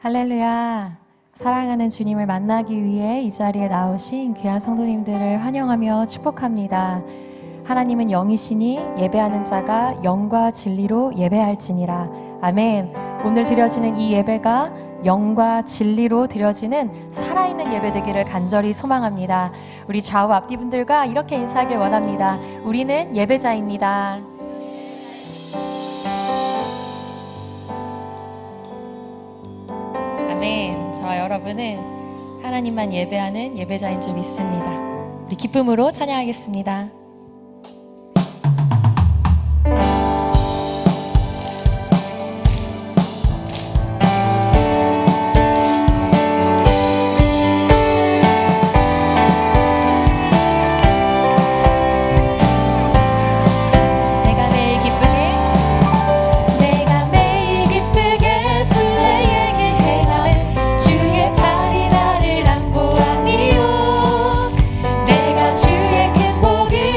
할렐루야. 사랑하는 주님을 만나기 위해 이 자리에 나오신 귀한 성도님들을 환영하며 축복합니다. 하나님은 영이시니 예배하는 자가 영과 진리로 예배할지니라. 아멘. 오늘 드려지는 이 예배가 영과 진리로 드려지는 살아있는 예배 되기를 간절히 소망합니다. 우리 좌우 앞뒤분들과 이렇게 인사하길 원합니다. 우리는 예배자입니다. 아멘. 저와 여러분은 하나님만 예배하는 예배자인 줄 믿습니다. 우리 기쁨으로 찬양하겠습니다. 주의 큰 복을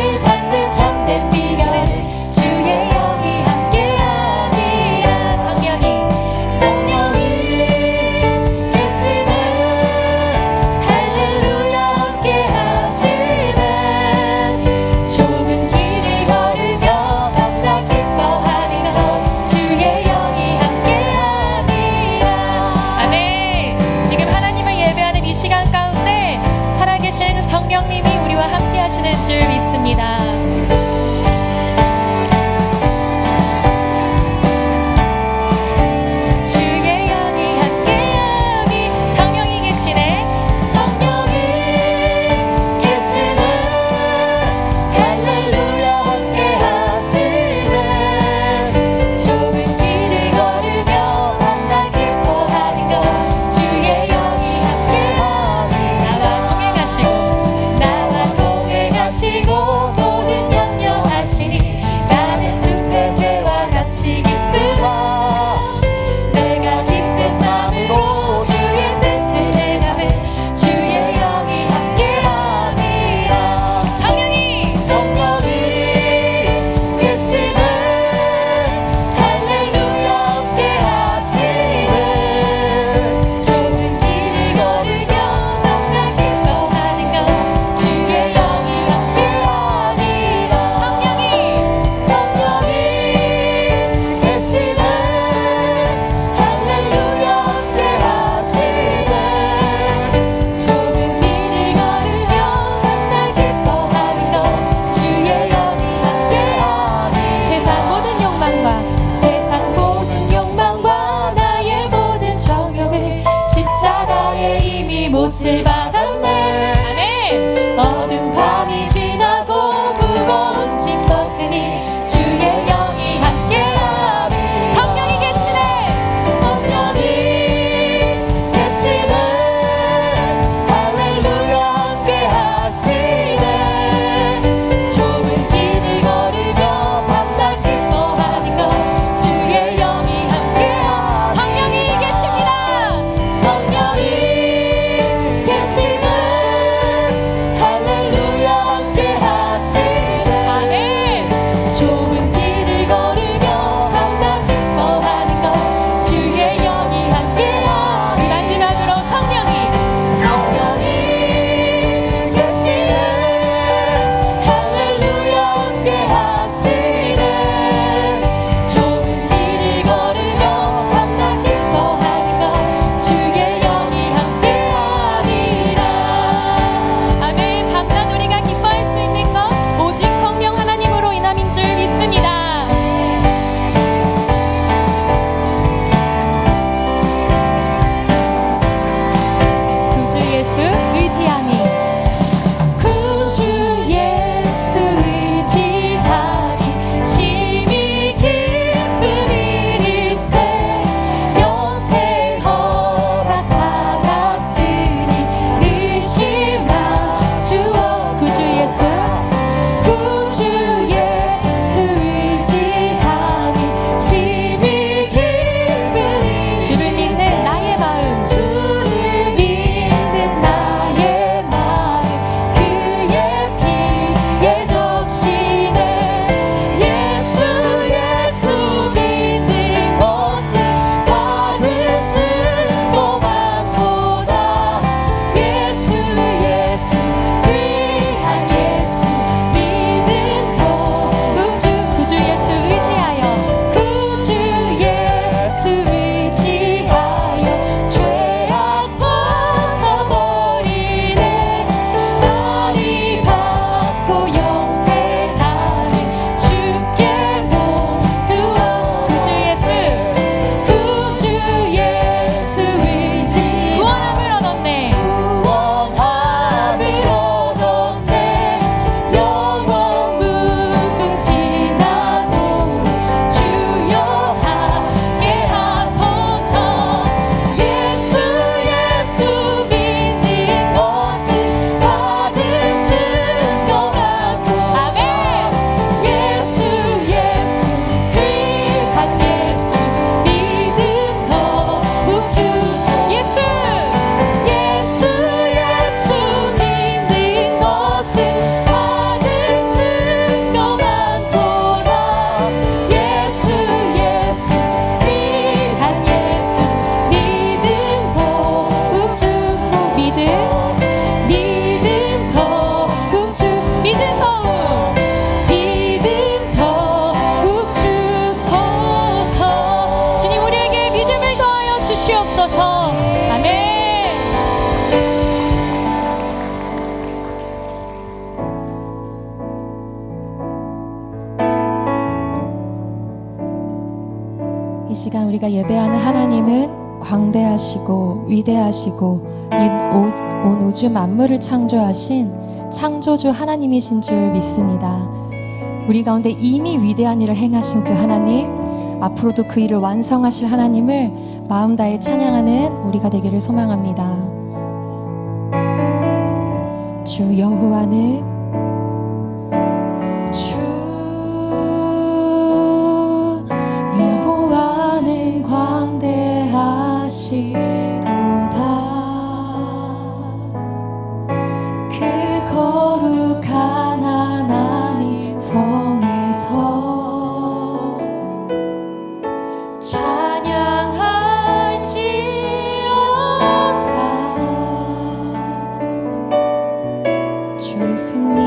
이 시간 우리가 예배하는 하나님은 광대하시고 위대하시고 온 우주 만물을 창조하신 창조주 하나님이신 줄 믿습니다. 우리 가운데 이미 위대한 일을 행하신 그 하나님, 앞으로도 그 일을 완성하실 하나님을 마음 다해 찬양하는 우리가 되기를 소망합니다. 주 여호와는 광대하시도다. 그 거룩한 하나님 성에서 찬양할지어다. 주 승리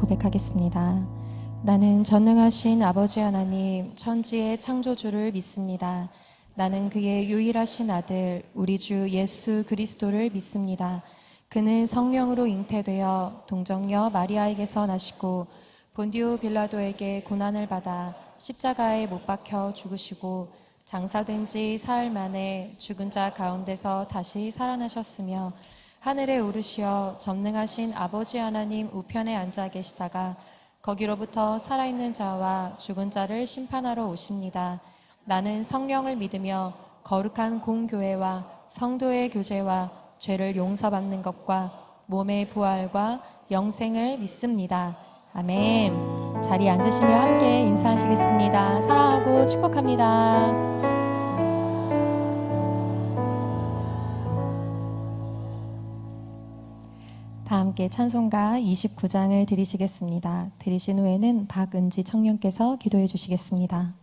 고백하겠습니다. 나는 전능하신 아버지 하나님, 천지의 창조주를 믿습니다. 나는 그의 유일하신 아들, 우리 주 예수 그리스도를 믿습니다. 그는 성령으로 잉태되어 동정녀 마리아에게서 나시고 본디오 빌라도에게 고난을 받아 십자가에 못 박혀 죽으시고 장사된 지 사흘 만에 죽은 자 가운데서 다시 살아나셨으며 하늘에 오르시어 전능하신 아버지 하나님 우편에 앉아 계시다가 거기로부터 살아있는 자와 죽은 자를 심판하러 오십니다. 나는 성령을 믿으며 거룩한 공교회와 성도의 교제와 죄를 용서받는 것과 몸의 부활과 영생을 믿습니다. 아멘. 자리에 앉으시며 함께 인사하시겠습니다. 사랑하고 축복합니다. 다 함께 찬송가 29장을 드리시겠습니다. 드리신 후에는 박은지 청년께서 기도해 주시겠습니다.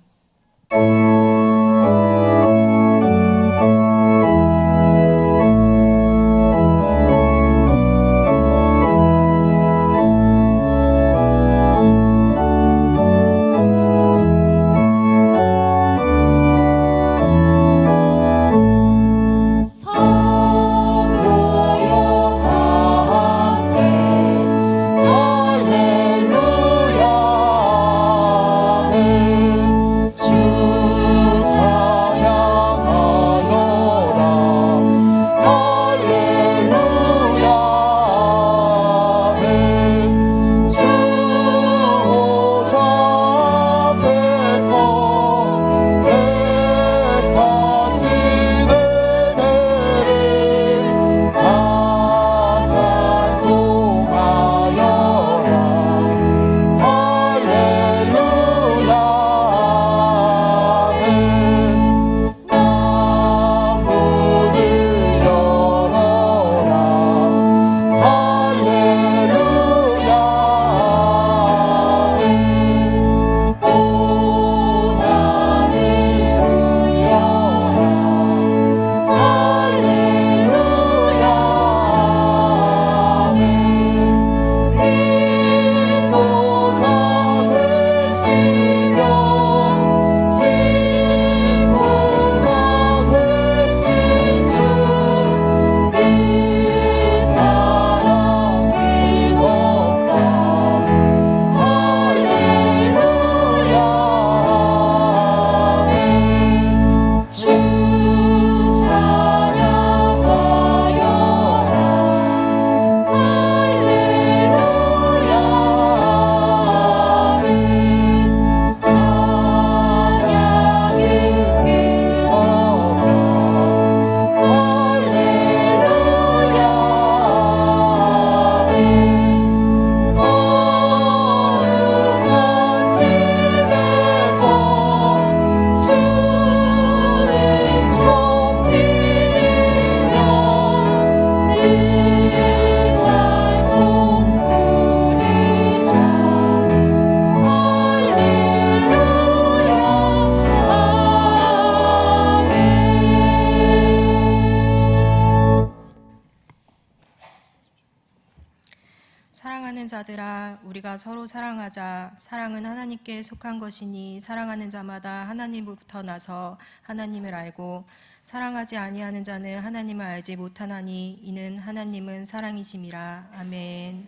사랑하는 자들아, 우리가 서로 사랑하자. 사랑은 하나님께 속한 것이니 사랑하는 자마다 하나님으로부터 나서 하나님을 알고 사랑하지 아니하는 자는 하나님을 알지 못하나니 이는 하나님은 사랑이심이라. 아멘.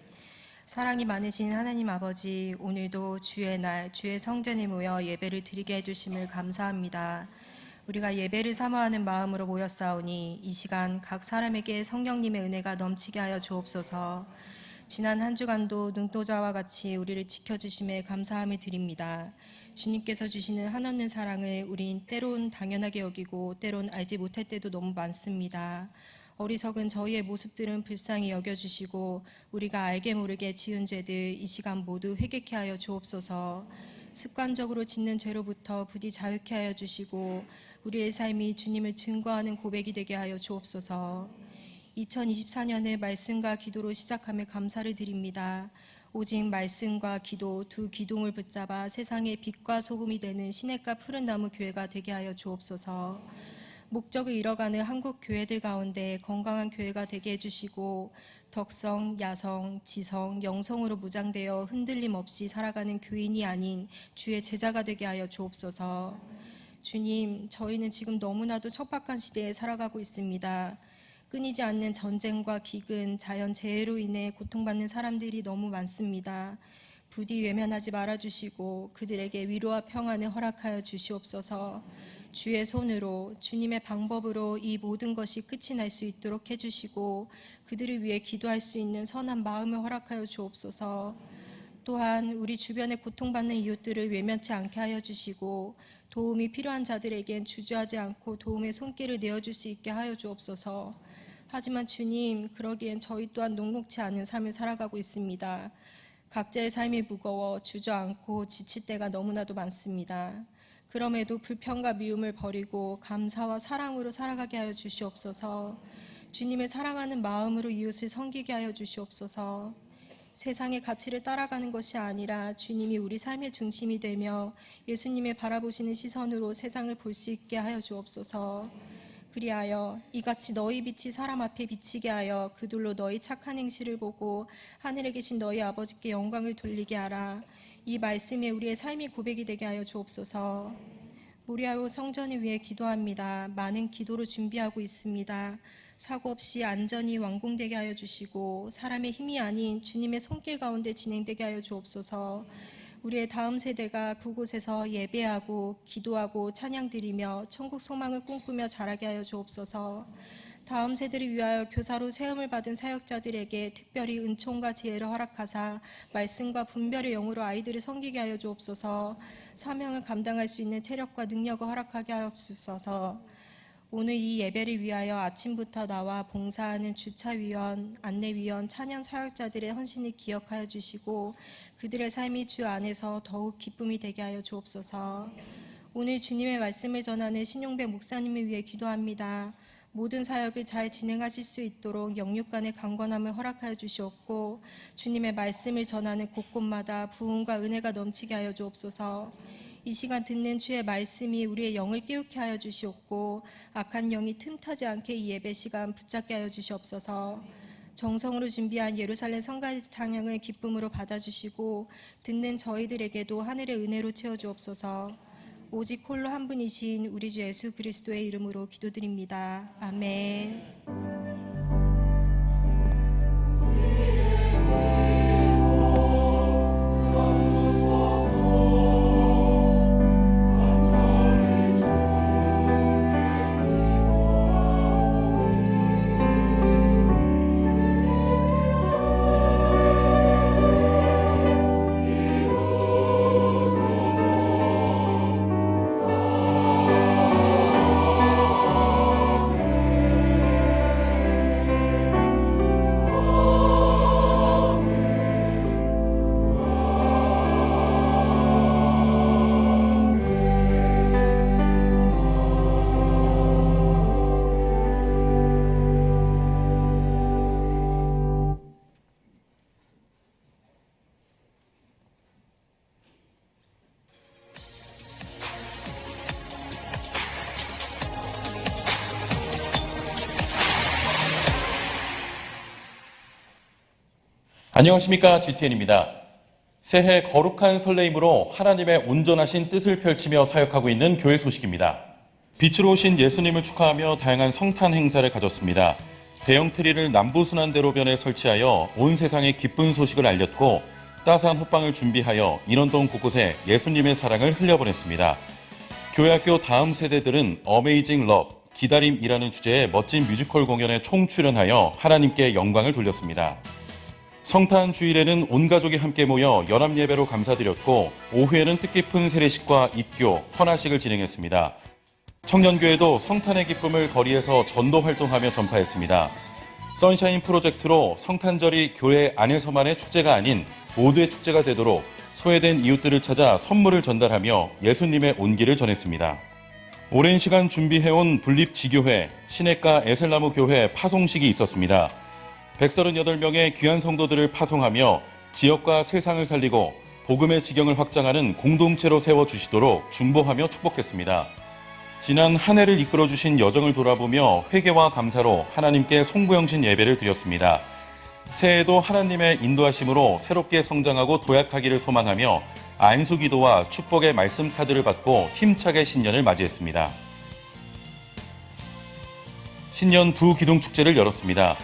사랑이 많으신 하나님 아버지, 오늘도 주의 날, 주의 성전에 모여 예배를 드리게 해주심을 감사합니다. 우리가 예배를 사모하는 마음으로 모였사오니 이 시간 각 사람에게 성령님의 은혜가 넘치게 하여 주옵소서. 지난 한 주간도 능도자와 같이 우리를 지켜주심에 감사함을 드립니다. 주님께서 주시는 한없는 사랑을 우린 때론 당연하게 여기고 때론 알지 못할 때도 너무 많습니다. 어리석은 저희의 모습들은 불쌍히 여겨주시고 우리가 알게 모르게 지은 죄들 이 시간 모두 회개케 하여 주옵소서. 습관적으로 짓는 죄로부터 부디 자유케 하여 주시고 우리의 삶이 주님을 증거하는 고백이 되게 하여 주옵소서. 2024년을 말씀과 기도로 시작함에 감사를 드립니다. 오직 말씀과 기도 두 기둥을 붙잡아 세상의 빛과 소금이 되는 시냇가 푸른 나무 교회가 되게 하여 주옵소서. 목적을 잃어가는 한국 교회들 가운데 건강한 교회가 되게 해주시고 덕성, 야성, 지성, 영성으로 무장되어 흔들림 없이 살아가는 교인이 아닌 주의 제자가 되게 하여 주옵소서. 주님, 저희는 지금 너무나도 척박한 시대에 살아가고 있습니다. 끊이지 않는 전쟁과 기근, 자연재해로 인해 고통받는 사람들이 너무 많습니다. 부디 외면하지 말아주시고 그들에게 위로와 평안을 허락하여 주시옵소서. 주의 손으로 주님의 방법으로 이 모든 것이 끝이 날 수 있도록 해주시고 그들을 위해 기도할 수 있는 선한 마음을 허락하여 주옵소서. 또한 우리 주변에 고통받는 이웃들을 외면치 않게 하여 주시고 도움이 필요한 자들에겐 주저하지 않고 도움의 손길을 내어줄 수 있게 하여 주옵소서. 하지만 주님, 그러기엔 저희 또한 녹록지 않은 삶을 살아가고 있습니다. 각자의 삶이 무거워 주저앉고 지칠 때가 너무나도 많습니다. 그럼에도 불평과 미움을 버리고 감사와 사랑으로 살아가게 하여 주시옵소서. 주님을 사랑하는 마음으로 이웃을 섬기게 하여 주시옵소서. 세상의 가치를 따라가는 것이 아니라 주님이 우리 삶의 중심이 되며 예수님의 바라보시는 시선으로 세상을 볼 수 있게 하여 주옵소서. 그리하여 이같이 너희 빛이 사람 앞에 비치게 하여 그들로 너희 착한 행실을 보고 하늘에 계신 너희 아버지께 영광을 돌리게 하라. 이 말씀에 우리의 삶이 고백이 되게 하여 주옵소서. 모리아로 성전을 위해 기도합니다. 많은 기도로 준비하고 있습니다. 사고 없이 안전히 완공되게 하여 주시고 사람의 힘이 아닌 주님의 손길 가운데 진행되게 하여 주옵소서. 우리의 다음 세대가 그곳에서 예배하고 기도하고 찬양드리며 천국 소망을 꿈꾸며 자라게 하여 주옵소서. 다음 세대를 위하여 교사로 세움을 받은 사역자들에게 특별히 은총과 지혜를 허락하사 말씀과 분별의 영으로 아이들을 섬기게 하여 주옵소서. 사명을 감당할 수 있는 체력과 능력을 허락하게 하여 주옵소서. 오늘 이 예배를 위하여 아침부터 나와 봉사하는 주차위원, 안내위원, 찬양 사역자들의 헌신을 기억하여 주시고 그들의 삶이 주 안에서 더욱 기쁨이 되게 하여 주옵소서. 오늘 주님의 말씀을 전하는 신용배 목사님을 위해 기도합니다. 모든 사역을 잘 진행하실 수 있도록 영육간의 강건함을 허락하여 주시옵고 주님의 말씀을 전하는 곳곳마다 부흥과 은혜가 넘치게 하여 주옵소서. 이 시간 듣는 주의 말씀이 우리의 영을 깨우게 하여 주시옵고 악한 영이 틈타지 않게 이 예배 시간 붙잡게 하여 주시옵소서. 정성으로 준비한 예루살렘 성가 찬양을 기쁨으로 받아주시고 듣는 저희들에게도 하늘의 은혜로 채워주옵소서. 오직 홀로 한 분이신 우리 주 예수 그리스도의 이름으로 기도드립니다. 아멘. 안녕하십니까, GTN입니다. 새해 거룩한 설레임으로 하나님의 온전하신 뜻을 펼치며 사역하고 있는 교회 소식입니다. 빛으로 오신 예수님을 축하하며 다양한 성탄 행사를 가졌습니다. 대형 트리를 남부순환대로변에 설치하여 온 세상에 기쁜 소식을 알렸고 따스한 호빵을 준비하여 인원동 곳곳에 예수님의 사랑을 흘려보냈습니다. 교회학교 다음 세대들은 어메이징 러브, 기다림이라는 주제의 멋진 뮤지컬 공연에 총출연하여 하나님께 영광을 돌렸습니다. 성탄 주일에는 온 가족이 함께 모여 연합예배로 감사드렸고 오후에는 뜻깊은 세례식과 입교, 헌화식을 진행했습니다. 청년교회도 성탄의 기쁨을 거리에서 전도 활동하며 전파했습니다. 선샤인 프로젝트로 성탄절이 교회 안에서만의 축제가 아닌 모두의 축제가 되도록 소외된 이웃들을 찾아 선물을 전달하며 예수님의 온기를 전했습니다. 오랜 시간 준비해온 분립지교회, 시냇가 에셀나무교회 파송식이 있었습니다. 138명의 귀한 성도들을 파송하며 지역과 세상을 살리고 복음의 지경을 확장하는 공동체로 세워주시도록 중보하며 축복했습니다. 지난 한 해를 이끌어주신 여정을 돌아보며 회개와 감사로 하나님께 송구영신 예배를 드렸습니다. 새해에도 하나님의 인도하심으로 새롭게 성장하고 도약하기를 소망하며 안수기도와 축복의 말씀 카드를 받고 힘차게 신년을 맞이했습니다. 신년 두 기둥축제를 열었습니다.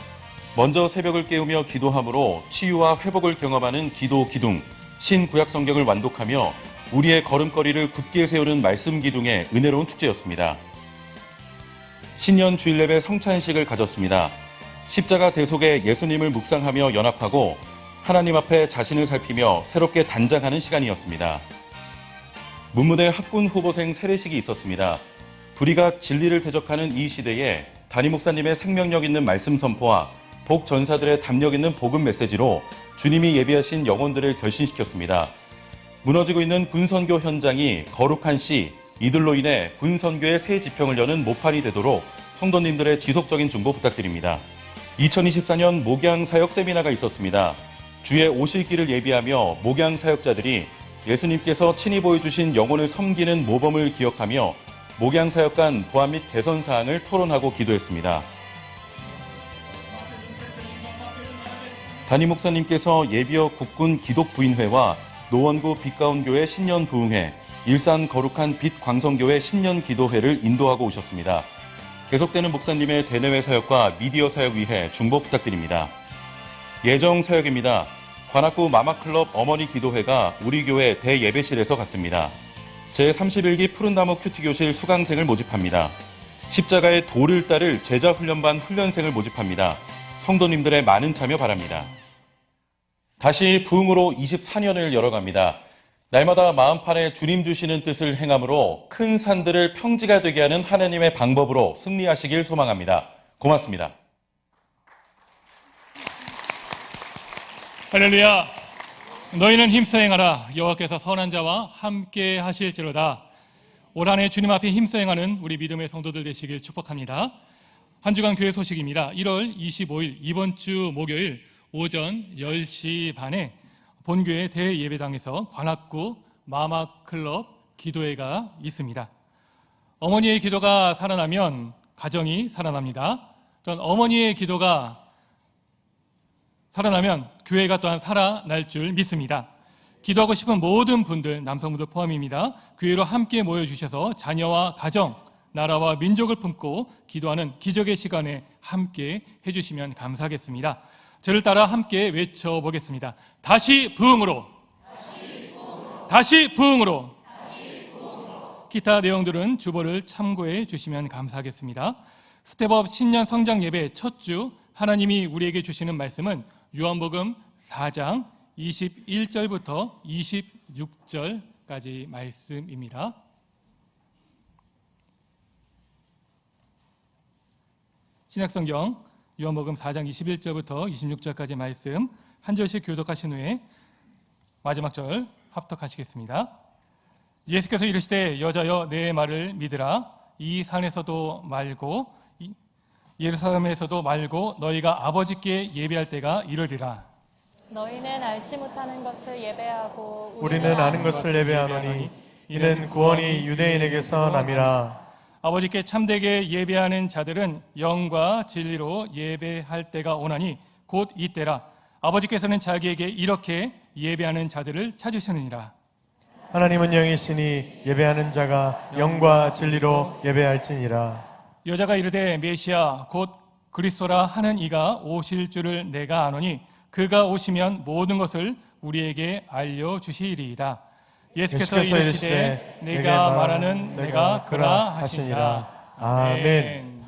먼저 새벽을 깨우며 기도함으로 치유와 회복을 경험하는 기도 기둥, 신구약 성경을 완독하며 우리의 걸음걸이를 굳게 세우는 말씀 기둥의 은혜로운 축제였습니다. 신년 주일 예배 성찬식을 가졌습니다. 십자가 대속에 예수님을 묵상하며 연합하고 하나님 앞에 자신을 살피며 새롭게 단장하는 시간이었습니다. 문무대 학군 후보생 세례식이 있었습니다. 불의가 진리를 대적하는 이 시대에 담임 목사님의 생명력 있는 말씀 선포와 복 전사들의 담력 있는 복음 메시지로 주님이 예비하신 영혼들을 결신시켰습니다. 무너지고 있는 군선교 현장이 거룩한 씨, 이들로 인해 군선교의 새 지평을 여는 모판이 되도록 성도님들의 지속적인 중보 부탁드립니다. 2024년 목양 사역 세미나가 있었습니다. 주의 오실 길을 예비하며 목양 사역자들이 예수님께서 친히 보여주신 영혼을 섬기는 모범을 기억하며 목양 사역 간 보완 및 개선 사항을 토론하고 기도했습니다. 담임 목사님께서 예비역 국군 기독부인회와 노원구 빛가운교회 신년 부흥회, 일산 거룩한 빛 광성교회 신년 기도회를 인도하고 오셨습니다. 계속되는 목사님의 대내외 사역과 미디어 사역 위해 중보 부탁드립니다. 예정 사역입니다. 관악구 마마클럽 어머니 기도회가 우리 교회 대예배실에서 갖습니다. 제31기 푸른나무 큐티교실 수강생을 모집합니다. 십자가의 돌을 따를 제자훈련반 훈련생을 모집합니다. 성도님들의 많은 참여 바랍니다. 다시 부흥으로 24년을 열어갑니다. 날마다 마음판에 주님 주시는 뜻을 행함으로 큰 산들을 평지가 되게 하는 하나님의 방법으로 승리하시길 소망합니다. 고맙습니다. 할렐루야. 너희는 힘써 행하라. 여호와께서 선한 자와 함께 하실지로다. 올 한 해 주님 앞에 힘써 행하는 우리 믿음의 성도들 되시길 축복합니다. 한 주간 교회 소식입니다. 1월 25일 이번 주 목요일 오전 10시 반에 본교회 대예배당에서 관악구 마마클럽 기도회가 있습니다. 어머니의 기도가 살아나면 가정이 살아납니다. 또한 어머니의 기도가 살아나면 교회가 또한 살아날 줄 믿습니다. 기도하고 싶은 모든 분들, 남성분들 포함입니다. 교회로 함께 모여주셔서 자녀와 가정, 나라와 민족을 품고 기도하는 기적의 시간에 함께 해주시면 감사하겠습니다. 저를 따라 함께 외쳐보겠습니다. 다시 부흥으로. 다시 부흥으로. 기타 내용들은 주보를 참고해 주시면 감사하겠습니다. 스텝업 신년 성장 예배 첫 주 하나님이 우리에게 주시는 말씀은 요한복음 4장 21절부터 26절까지 말씀입니다. 신약성경 요한복음 4장 21절부터 26절까지 말씀 한 절씩 교독하신 후에 마지막 절 합독하시겠습니다. 예수께서 이르시되 여자여 내 말을 믿으라. 이 산에서도 말고 예루살렘에서도 말고 너희가 아버지께 예배할 때가 이르리라. 너희는 알지 못하는 것을 예배하고 우리는 아는 것을 예배하노니 이는 구원이 유대인에게서 남이라. 아버지께 참되게 예배하는 자들은 영과 진리로 예배할 때가 오나니 곧 이때라. 아버지께서는 자기에게 이렇게 예배하는 자들을 찾으시느니라. 하나님은 영이시니 예배하는 자가 영과 진리로 예배할지니라. 여자가 이르되 메시아 곧 그리스도라 하는 이가 오실 줄을 내가 아노니 그가 오시면 모든 것을 우리에게 알려주시리이다. 예수께서 이르시되 내가 말하는 내가 그라 하시니라. 아멘.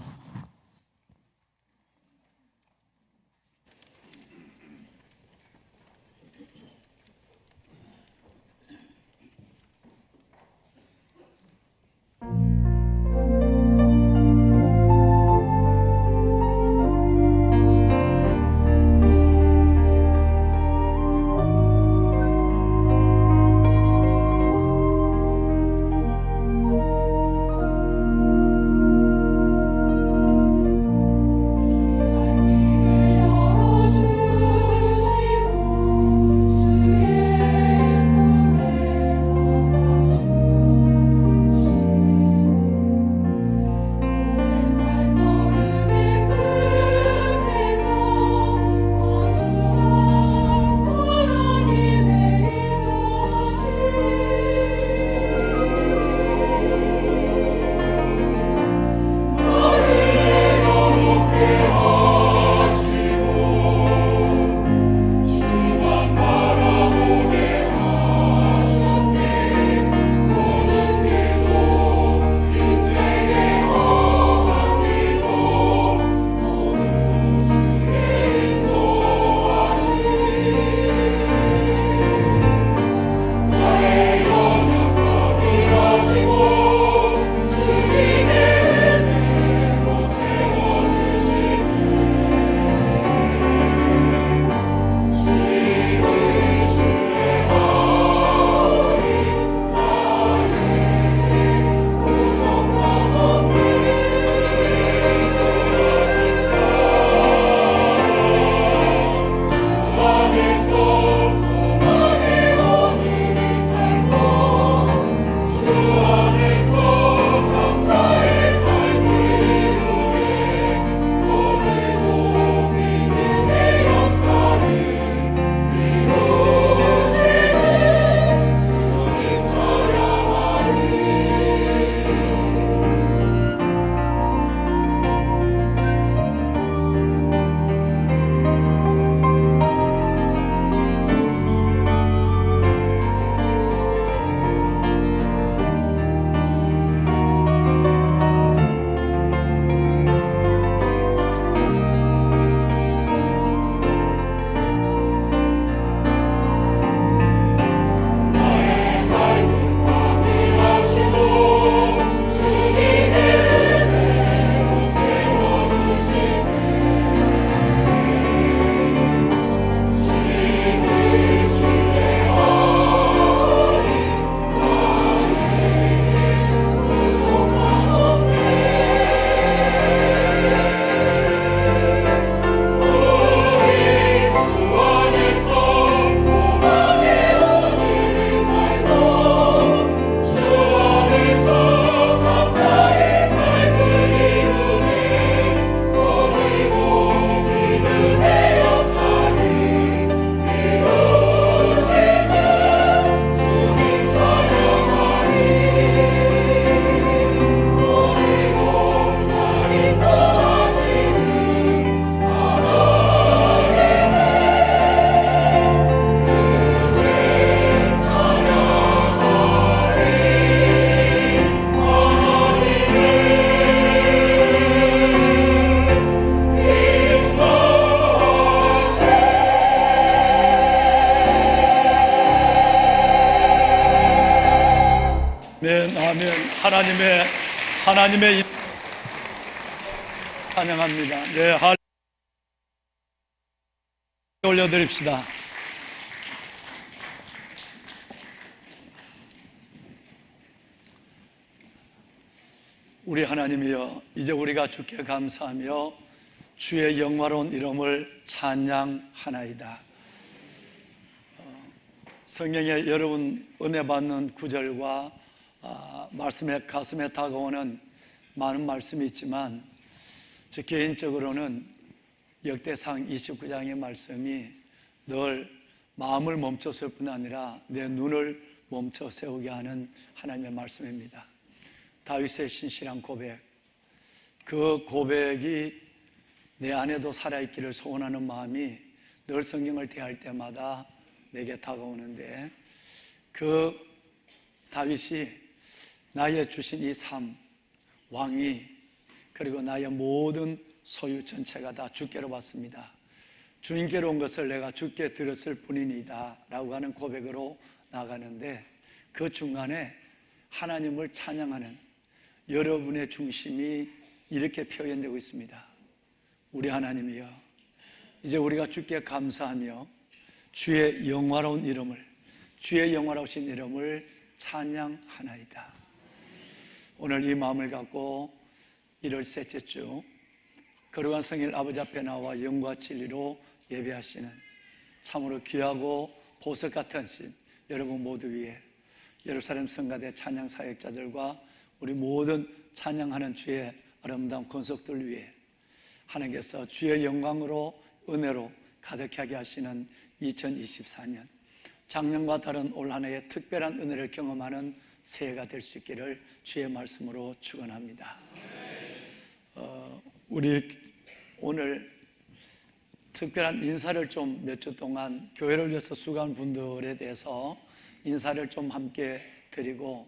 하나님의 찬양합니다. 네, 올려드립시다. 우리 하나님이여, 이제 우리가 주께 감사하며 주의 영화로운 이름을 찬양하나이다. 성경에 여러분 은혜 받는 구절과 말씀에 가슴에 다가오는 많은 말씀이 있지만, 저 개인적으로는 역대상 29장의 말씀이 늘 마음을 멈춰 세울 뿐 아니라 내 눈을 멈춰 세우게 하는 하나님의 말씀입니다. 다윗의 신실한 고백, 그 고백이 내 안에도 살아있기를 소원하는 마음이 늘 성경을 대할 때마다 내게 다가오는데, 그 다윗이 나의 주신 이 삶, 왕위, 그리고 나의 모든 소유 전체가 다 주께로 왔습니다. 주님께로 온 것을 내가 주께 들었을 뿐이니다 라고 하는 고백으로 나가는데, 그 중간에 하나님을 찬양하는 여러분의 중심이 이렇게 표현되고 있습니다. 우리 하나님이여, 이제 우리가 주께 감사하며 주의 영화로운 이름을, 주의 영화로우신 이름을 찬양하나이다. 오늘 이 마음을 갖고 1월 셋째 주 거룩한 성일 아버지 앞에 나와 영과 진리로 예배하시는 참으로 귀하고 보석 같은 신 여러분 모두 위에, 예루살렘 성가대 찬양 사역자들과 우리 모든 찬양하는 주의 아름다운 권속들 위에 하나님께서 주의 영광으로 은혜로 가득하게 하시는 2024년, 작년과 다른 올 한 해의 특별한 은혜를 경험하는 새해가 될 수 있기를 주의 말씀으로 축원합니다. 우리 오늘 특별한 인사를 좀 몇 주 동안 교회를 위해서 수고한 분들에 대해서 인사를 좀 함께 드리고,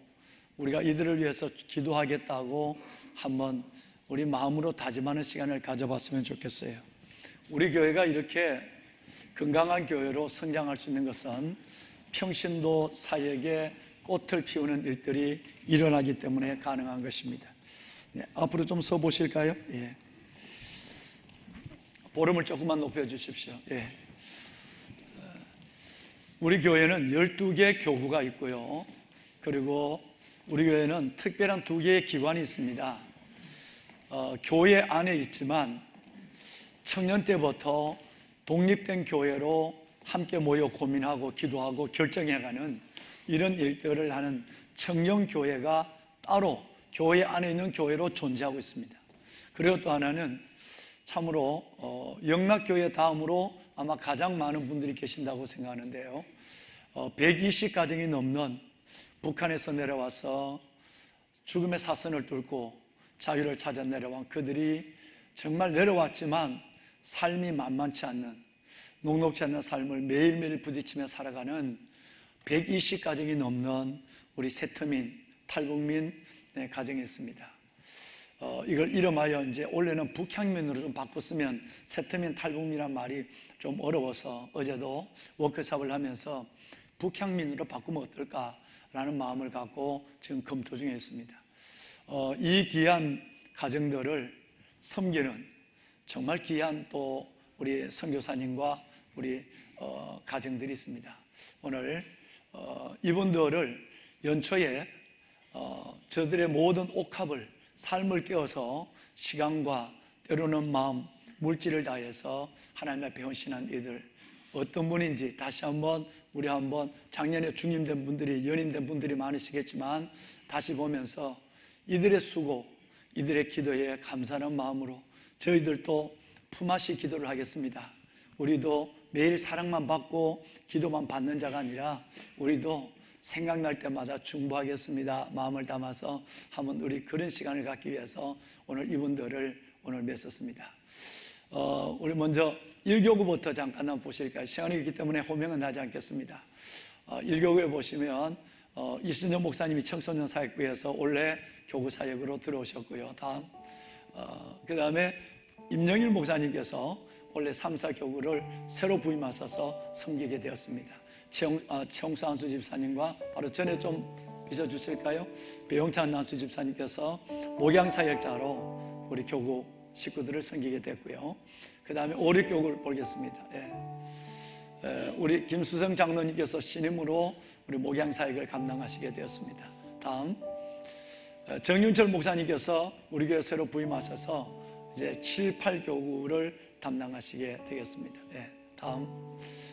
우리가 이들을 위해서 기도하겠다고 한번 우리 마음으로 다짐하는 시간을 가져봤으면 좋겠어요. 우리 교회가 이렇게 건강한 교회로 성장할 수 있는 것은 평신도 사역에 꽃을 피우는 일들이 일어나기 때문에 가능한 것입니다. 네, 앞으로 좀 서 보실까요? 예. 보름을 조금만 높여주십시오. 예. 우리 교회는 12개 교구가 있고요. 그리고 우리 교회는 특별한 2개의 기관이 있습니다. 교회 안에 있지만 청년 때부터 독립된 교회로 함께 모여 고민하고 기도하고 결정해가는 이런 일들을 하는 청년교회가 따로 교회 안에 있는 교회로 존재하고 있습니다. 그리고 또 하나는 참으로 영락교회 다음으로 아마 가장 많은 분들이 계신다고 생각하는데요, 120가정이 넘는 북한에서 내려와서 죽음의 사선을 뚫고 자유를 찾아 내려온 그들이 정말 내려왔지만 삶이 만만치 않는, 녹록지 않는 삶을 매일매일 부딪히며 살아가는 120가정이 넘는 우리 세터민, 탈북민 가정이 있습니다. 이걸 이름하여 이제 원래는 북향민으로 좀 바꿨으면 세터민, 탈북민이란 말이 좀 어려워서 어제도 워크숍을 하면서 북향민으로 바꾸면 어떨까라는 마음을 갖고 지금 검토 중에 있습니다. 이 귀한 가정들을 섬기는 정말 귀한 또 우리 선교사님과 우리 가정들이 있습니다. 오늘 이분들을 연초에 저들의 모든 옥합을, 삶을 깨워서 시간과 때로는 마음, 물질을 다해서 하나님 앞에 헌신한 이들, 어떤 분인지 다시 한번 우리 한번 작년에 중임된 분들이, 연임된 분들이 많으시겠지만 다시 보면서 이들의 수고, 이들의 기도에 감사하는 마음으로 저희들도 품앗이 기도를 하겠습니다. 우리도 매일 사랑만 받고 기도만 받는 자가 아니라 우리도 생각날 때마다 중보하겠습니다. 마음을 담아서 한번 우리 그런 시간을 갖기 위해서 오늘 이분들을 오늘 맺었습니다. 우리 먼저 1교구부터 잠깐 한번 보실까요? 시간이 있기 때문에 호명은 하지 않겠습니다. 1교구에 보시면 이순정 목사님이 청소년 사역부에서 원래 교구 사역으로 들어오셨고요. 다음 그 다음에 임영일 목사님께서 원래 3, 4교구를 새로 부임하셔서 섬기게 되었습니다. 최홍수 안수 집사님과 바로 전에 좀 비춰주실까요? 배용찬 남수 집사님께서 목양사역자로 우리 교구 식구들을 섬기게 됐고요. 그 다음에 오륙교구를 보겠습니다. 우리 김수성 장로님께서 신임으로 우리 목양사역을 감당하시게 되었습니다. 다음 정윤철 목사님께서 우리 교회 새로 부임하셔서 이제 7, 8교구를 담당하시게 되겠습니다. 다음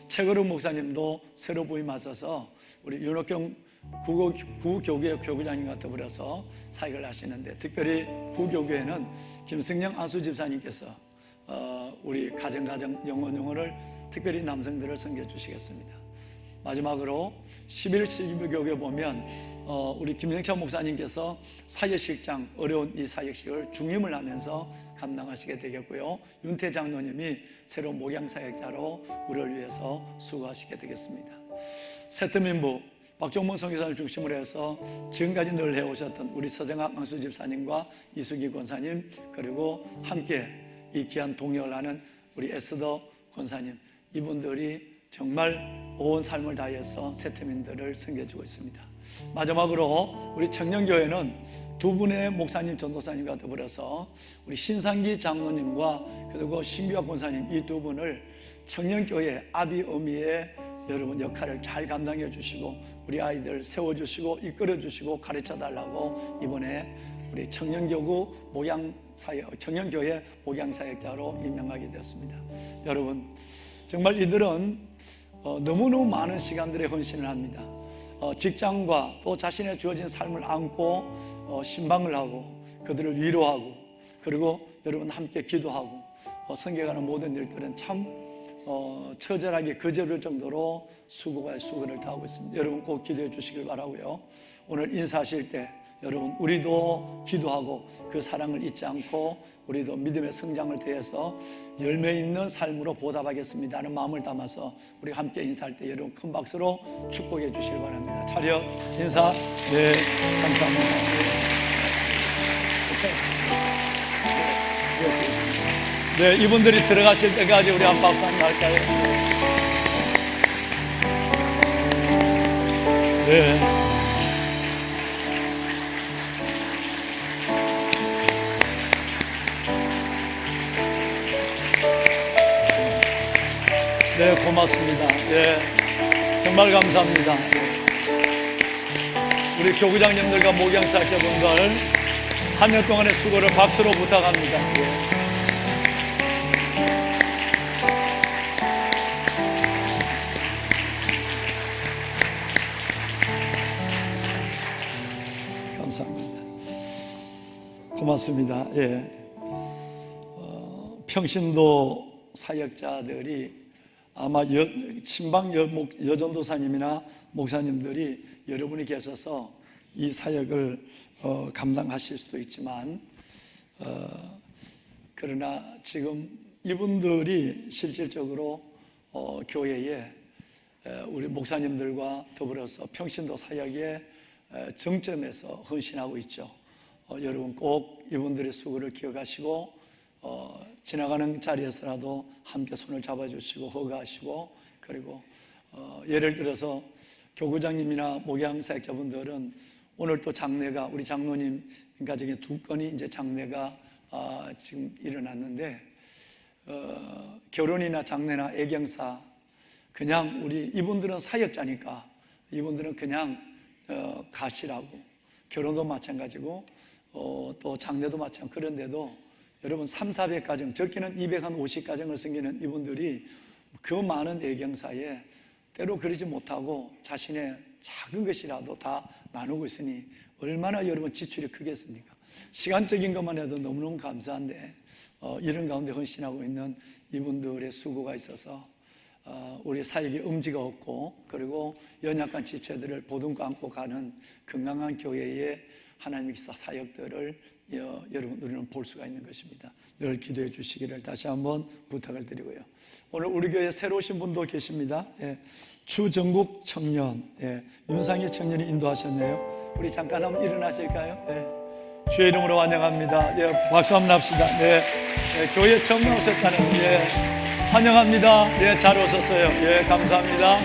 최거룩 목사님도 새로 부임하셔서 우리 윤옥경 구교구의 교구장님과 더불어서 사역을 하시는데, 특별히 구교구에는 김승영 안수 집사님께서 우리 가정 영혼을 특별히 남성들을 섬겨주시겠습니다. 마지막으로 11.12교구에 보면 우리 김영찬 목사님께서 사역식장, 어려운 이 사역식을 중임을 하면서 감당하시게 되겠고요. 윤태 장로님이 새로운 목양사역자로 우리를 위해서 수고하시게 되겠습니다. 세트민부 박종문 선교사를 중심으로 해서 지금까지 늘 해오셨던 우리 서정학 안수 집사님과 이수기 권사님, 그리고 함께 이 귀한 동역을 하는 우리 에스더 권사님, 이분들이 정말 온 삶을 다해서 세트민들을 섬겨주고 있습니다. 마지막으로 우리 청년교회는 두 분의 목사님, 전도사님과 더불어서 우리 신상기 장로님과 그리고 신규학 권사님, 이 두 분을 청년교회 아비 어미의 여러분 역할을 잘 감당해 주시고 우리 아이들 세워주시고 이끌어주시고 가르쳐달라고 이번에 우리 청년교회 목양사역자로 임명하게 되었습니다. 여러분, 정말 이들은 너무너무 많은 시간들에 헌신을 합니다. 직장과 또 자신의 주어진 삶을 안고 신방을 하고 그들을 위로하고, 그리고 여러분 함께 기도하고 섬겨가는 모든 일들은 참 처절하게 거절할 정도로 수고를 다하고 있습니다. 여러분 꼭 기도해 주시길 바라고요. 오늘 인사하실 때 여러분 우리도 기도하고 그 사랑을 잊지 않고 우리도 믿음의 성장을 대해서 열매 있는 삶으로 보답하겠습니다 하는 마음을 담아서 우리 함께 인사할 때 여러분 큰 박수로 축복해 주시길 바랍니다. 차렷 인사. 네, 감사합니다. 네, 이분들이 들어가실 때까지 우리 한 박수 한번 할까요? 네. 네, 고맙습니다. 네, 정말 감사합니다. 우리 교구장님들과 목양사역자분들 한 년 동안의 수고를 박수로 부탁합니다. 네. 감사합니다. 고맙습니다. 예. 평신도 사역자들이 아마 신방 여전도사님이나 목사님들이 여러분이 계셔서 이 사역을 감당하실 수도 있지만, 그러나 지금 이분들이 실질적으로 교회에 우리 목사님들과 더불어서 평신도 사역의 정점에서 헌신하고 있죠. 여러분 꼭 이분들의 수고를 기억하시고 지나가는 자리에서라도 함께 손을 잡아주시고 허가하시고, 그리고 예를 들어서 교구장님이나 목양사역자분들은 오늘 또 장례가 우리 장로님 가정에 2건이 이제 장례가 지금 일어났는데, 결혼이나 장례나 애경사 그냥 우리 이분들은 사역자니까 이분들은 그냥 가시라고, 결혼도 마찬가지고 또 장례도 마찬가지고, 그런데도 여러분 300-400가정, 적게는 250가정을 섬기는 이분들이 그 많은 애경사에 때로 그러지 못하고 자신의 작은 것이라도 다 나누고 있으니 얼마나 여러분 지출이 크겠습니까? 시간적인 것만 해도 너무너무 감사한데 이런 가운데 헌신하고 있는 이분들의 수고가 있어서 우리 사역에 엄지가 없고, 그리고 연약한 지체들을 보듬고 안고 가는 건강한 교회의 하나님의 사역들을 여러분 우리는 볼 수가 있는 것입니다. 늘 기도해 주시기를 다시 한번 부탁을 드리고요. 오늘 우리 교회에 새로 오신 분도 계십니다. 추정국 청년, 윤상희 청년이 인도하셨네요. 우리 잠깐 한번 일어나실까요? 주의 이름으로 환영합니다. 박수 한번 합시다. 교회 처음 오셨다는 환영합니다. 잘 오셨어요. 감사합니다.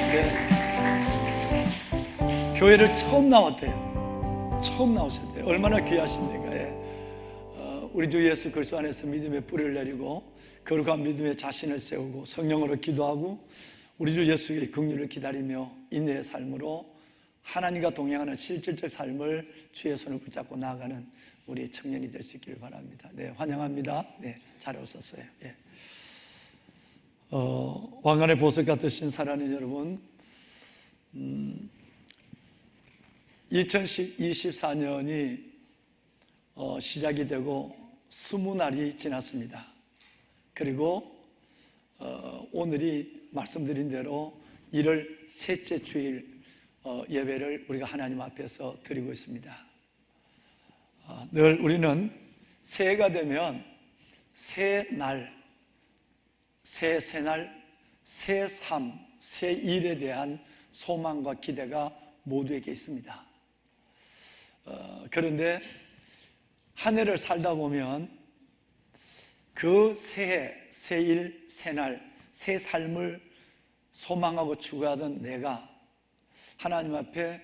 교회를 처음 나왔대요. 처음 나오셨대요. 얼마나 귀하십니까? 예. 우리 주 예수 그리스도 안에서 믿음의 뿌리를 내리고 거룩한 믿음의 자신을 세우고 성령으로 기도하고 우리 주 예수의 긍휼을 기다리며 인내의 삶으로 하나님과 동행하는 실질적 삶을 주의 손을 붙잡고 나아가는 우리 청년이 될 수 있기를 바랍니다. 네, 환영합니다. 네, 잘 오셨어요. 예. 왕관의 보석 같으신 사랑하는 여러분, 2024년이 시작이 되고 20날이 지났습니다. 그리고 오늘이 말씀드린 대로 1월 셋째 주일 예배를 우리가 하나님 앞에서 드리고 있습니다. 늘 우리는 새해가 되면 새날, 새날, 새삶, 새일에 대한 소망과 기대가 모두에게 있습니다. 그런데 한 해를 살다 보면 그 새해, 새일, 새날, 새 삶을 소망하고 추구하던 내가 하나님 앞에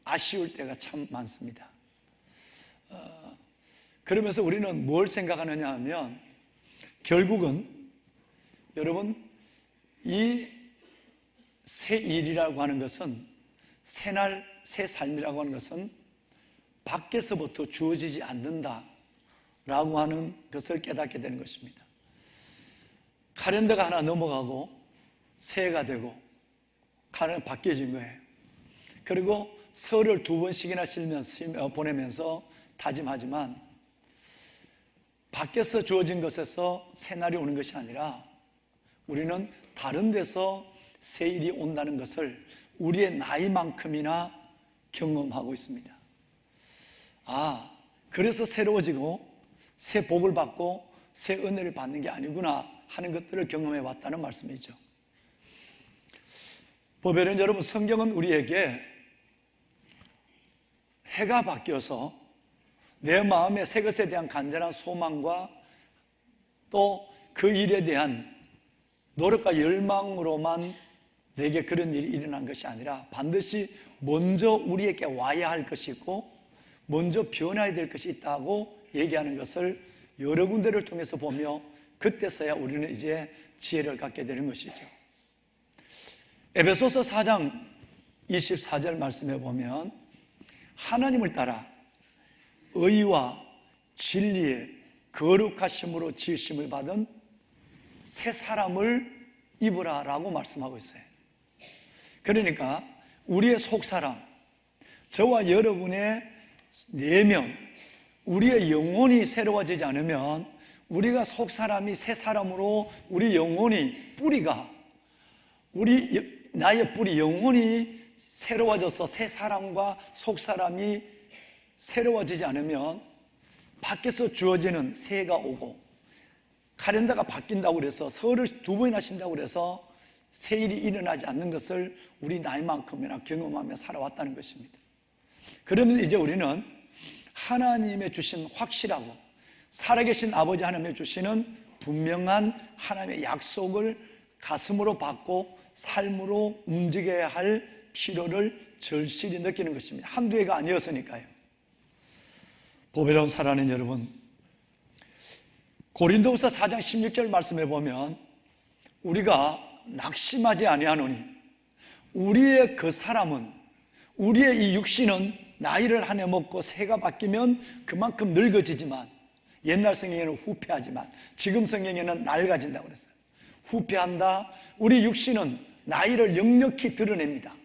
아쉬울 때가 참 많습니다. 그러면서 우리는 뭘 생각하느냐 하면 결국은 여러분 이 새일이라고 하는 것은 새날, 새 삶이라고 하는 것은 밖에서부터 주어지지 않는다라고 하는 것을 깨닫게 되는 것입니다. 칼렌더가 하나 넘어가고 새해가 되고 칼렌더가 바뀌어진 거예요. 그리고 설을 2번씩이나 보내면서 다짐하지만 밖에서 주어진 것에서 새날이 오는 것이 아니라 우리는 다른 데서 새일이 온다는 것을 우리의 나이만큼이나 경험하고 있습니다. 그래서 새로워지고 새 복을 받고 새 은혜를 받는 게 아니구나 하는 것들을 경험해 왔다는 말씀이죠. 보배는 여러분, 성경은 우리에게 해가 바뀌어서 내 마음에 새 것에 대한 간절한 소망과 또 그 일에 대한 노력과 열망으로만 내게 그런 일이 일어난 것이 아니라 반드시 먼저 우리에게 와야 할 것이 있고 먼저 변화해야 될 것이 있다고 얘기하는 것을 여러 군데를 통해서 보며 그때서야 우리는 이제 지혜를 갖게 되는 것이죠. 에베소서 4장 24절 말씀에 보면 하나님을 따라 의와 진리의 거룩하심으로 지으심을 받은 새 사람을 입으라 라고 말씀하고 있어요. 그러니까 우리의 속사람, 저와 여러분의 내면, 우리의 영혼이 새로워지지 않으면 우리가 속사람이 새 사람으로 우리 영혼이 뿌리가 나의 뿌리 영혼이 새로워져서 새 사람과 속사람이 새로워지지 않으면 밖에서 주어지는 새해가 오고 칼렌더가 바뀐다고 그래서 설을 2번이나 쉰다고 그래서 새일이 일어나지 않는 것을 우리 나이만큼이나 경험하며 살아왔다는 것입니다. 그러면 이제 우리는 하나님의 주신 확실하고 살아계신 아버지 하나님의 주시는 분명한 하나님의 약속을 가슴으로 받고 삶으로 움직여야 할 필요를 절실히 느끼는 것입니다. 한두 해가 아니었으니까요. 보배로운 사랑하는 여러분, 고린도후서 4장 16절 말씀에 보면 우리가 낙심하지 아니하노니 우리의 그 사람은, 우리의 이 육신은 나이를 한 해 먹고 새가 바뀌면 그만큼 늙어지지만, 옛날 성경에는 후패하지만 지금 성경에는 낡아진다고 그랬어요. 후패한다. 우리 육신은 나이를 역력히 드러냅니다.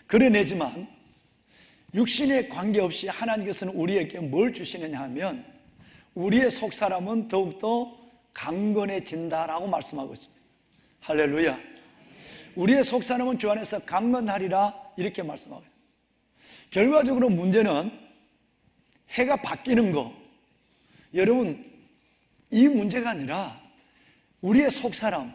그려내지만 육신에 관계없이 하나님께서는 우리에게 뭘 주시느냐 하면 우리의 속사람은 더욱더 강건해진다라고 말씀하고 있습니다. 할렐루야. 우리의 속사람은 주 안에서 강건하리라 이렇게 말씀하고 있습니다. 결과적으로 문제는 해가 바뀌는 거, 여러분 이 문제가 아니라 우리의 속사람,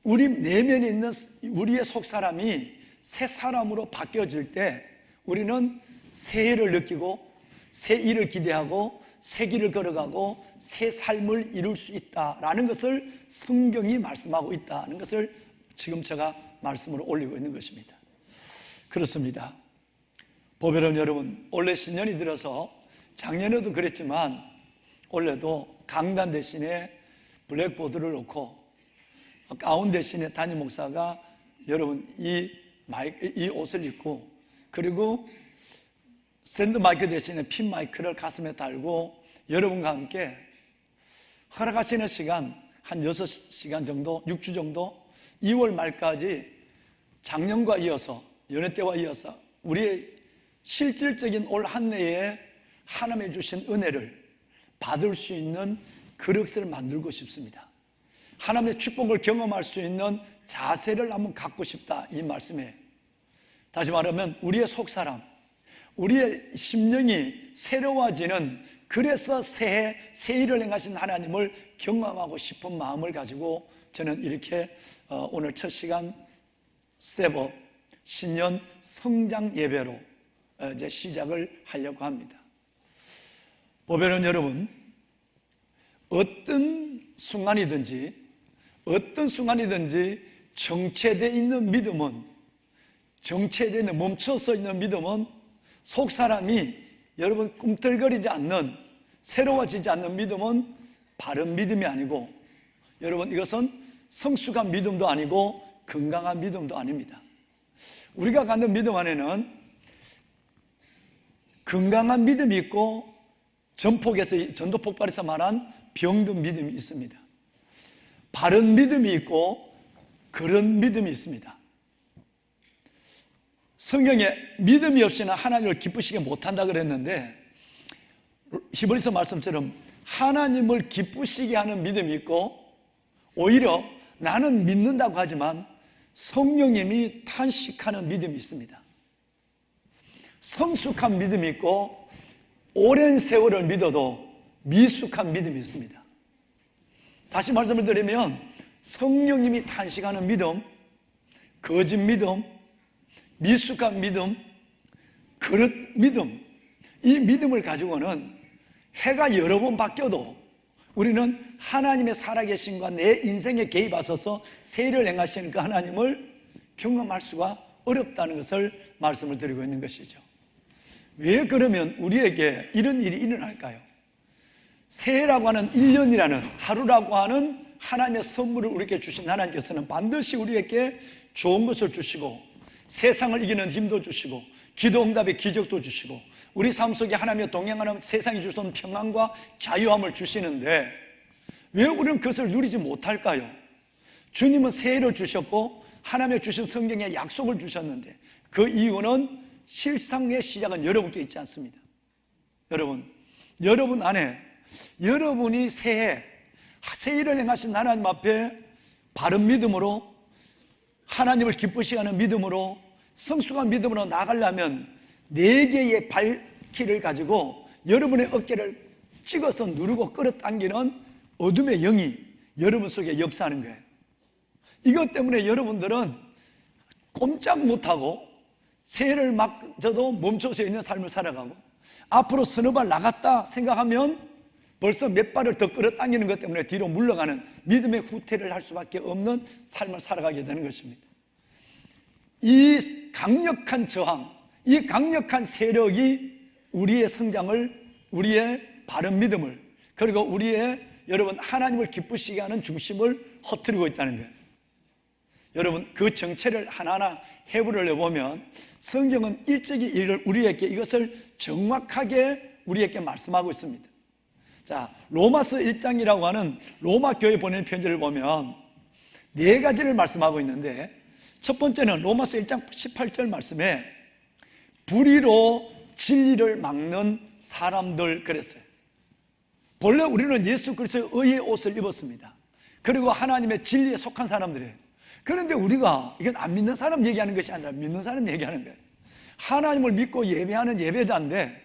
우리 내면에 있는 우리의 속사람이 새 사람으로 바뀌어질 때 우리는 새해를 느끼고 새 일을 기대하고 새 길을 걸어가고 새 삶을 이룰 수 있다라는 것을 성경이 말씀하고 있다는 것을 지금 제가 말씀으로 올리고 있는 것입니다. 그렇습니다. 보배로운 여러분, 올해 신년이 들어서 작년에도 그랬지만 올해도 강단 대신에 블랙보드를 놓고 가운 대신에 담임 목사가 여러분 이 옷을 입고, 그리고 스탠드 마이크 대신에 핀 마이크를 가슴에 달고 여러분과 함께 허락하시는 시간 한 6시간 정도, 6주 정도, 2월 말까지 작년과 이어서, 연회 때와 이어서 우리의 실질적인 올 한 해에 하나님이 주신 은혜를 받을 수 있는 그릇을 만들고 싶습니다. 하나님의 축복을 경험할 수 있는 자세를 한번 갖고 싶다, 이 말씀이에요. 다시 말하면 우리의 속사람, 우리의 심령이 새로워지는, 그래서 새해 새 일을 행하신 하나님을 경험하고 싶은 마음을 가지고 저는 이렇게 오늘 첫 시간 스텝업 신년 성장 예배로 이제 시작을 하려고 합니다. 보배로운 여러분, 어떤 순간이든지 정체되어 있는 믿음은, 정체되어 있는, 멈춰서 있는 믿음은 속사람이 여러분 꿈틀거리지 않는, 새로워지지 않는 믿음은 바른 믿음이 아니고, 여러분 이것은 성숙한 믿음도 아니고 건강한 믿음도 아닙니다. 우리가 갖는 믿음 안에는 건강한 믿음이 있고 전도 폭발에서 말한 병든 믿음이 있습니다. 바른 믿음이 있고 그런 믿음이 있습니다. 성경에 믿음이 없이는 하나님을 기쁘시게 못한다 그랬는데, 히브리서 말씀처럼 하나님을 기쁘시게 하는 믿음이 있고, 오히려 나는 믿는다고 하지만 성령님이 탄식하는 믿음이 있습니다. 성숙한 믿음이 있고 오랜 세월을 믿어도 미숙한 믿음이 있습니다. 다시 말씀을 드리면 성령님이 탄식하는 믿음, 거짓 믿음, 미숙한 믿음, 그릇 믿음, 이 믿음을 가지고는 해가 여러 번 바뀌어도 우리는 하나님의 살아계심과 내 인생에 개입하셔서 세일을 행하시는 그 하나님을 경험할 수가 어렵다는 것을 말씀을 드리고 있는 것이죠. 왜 그러면 우리에게 이런 일이 일어날까요? 새해라고 하는 1년이라는, 하루라고 하는 하나님의 선물을 우리에게 주신 하나님께서는 반드시 우리에게 좋은 것을 주시고 세상을 이기는 힘도 주시고 기도 응답의 기적도 주시고 우리 삶 속에 하나님의 동행하는 세상이 주시는 평안과 자유함을 주시는데 왜 우리는 그것을 누리지 못할까요? 주님은 새해를 주셨고 하나님의 주신 성경에 약속을 주셨는데 그 이유는 실상의 시작은 여러분께 있지 않습니다. 여러분 안에 여러분이 새해 일을 행하신 하나님 앞에 바른 믿음으로 하나님을 기쁘시게 하는 믿음으로 성숙한 믿음으로 나가려면 4개의 발키를 가지고 여러분의 어깨를 찍어서 누르고 끌어당기는 어둠의 영이 여러분 속에 역사하는 거예요. 이것 때문에 여러분들은 꼼짝 못하고 새해를 막저도 멈춰서 있는 삶을 살아가고 앞으로 서너 발 나갔다 생각하면 벌써 몇 발을 더 끌어당기는 것 때문에 뒤로 물러가는 믿음의 후퇴를 할 수밖에 없는 삶을 살아가게 되는 것입니다. 이 강력한 저항, 이 강력한 세력이 우리의 성장을, 우리의 바른 믿음을, 그리고 우리의 여러분 하나님을 기쁘시게 하는 중심을 허트리고 있다는 거예요. 여러분 그 정체를 하나하나 해부를 해보면 성경은 일찍이 우리에게 이것을 정확하게 우리에게 말씀하고 있습니다. 자, 로마서 1장이라고 하는 로마 교회에 보낸 편지를 보면 4가지를 말씀하고 있는데 첫 번째는 로마서 1장 18절 말씀에 불의로 진리를 막는 사람들 그랬어요. 본래 우리는 예수 그리스도의 의의 옷을 입었습니다. 그리고 하나님의 진리에 속한 사람들이에요. 그런데 우리가 이건 안 믿는 사람 얘기하는 것이 아니라 믿는 사람 얘기하는 거예요. 하나님을 믿고 예배하는 예배자인데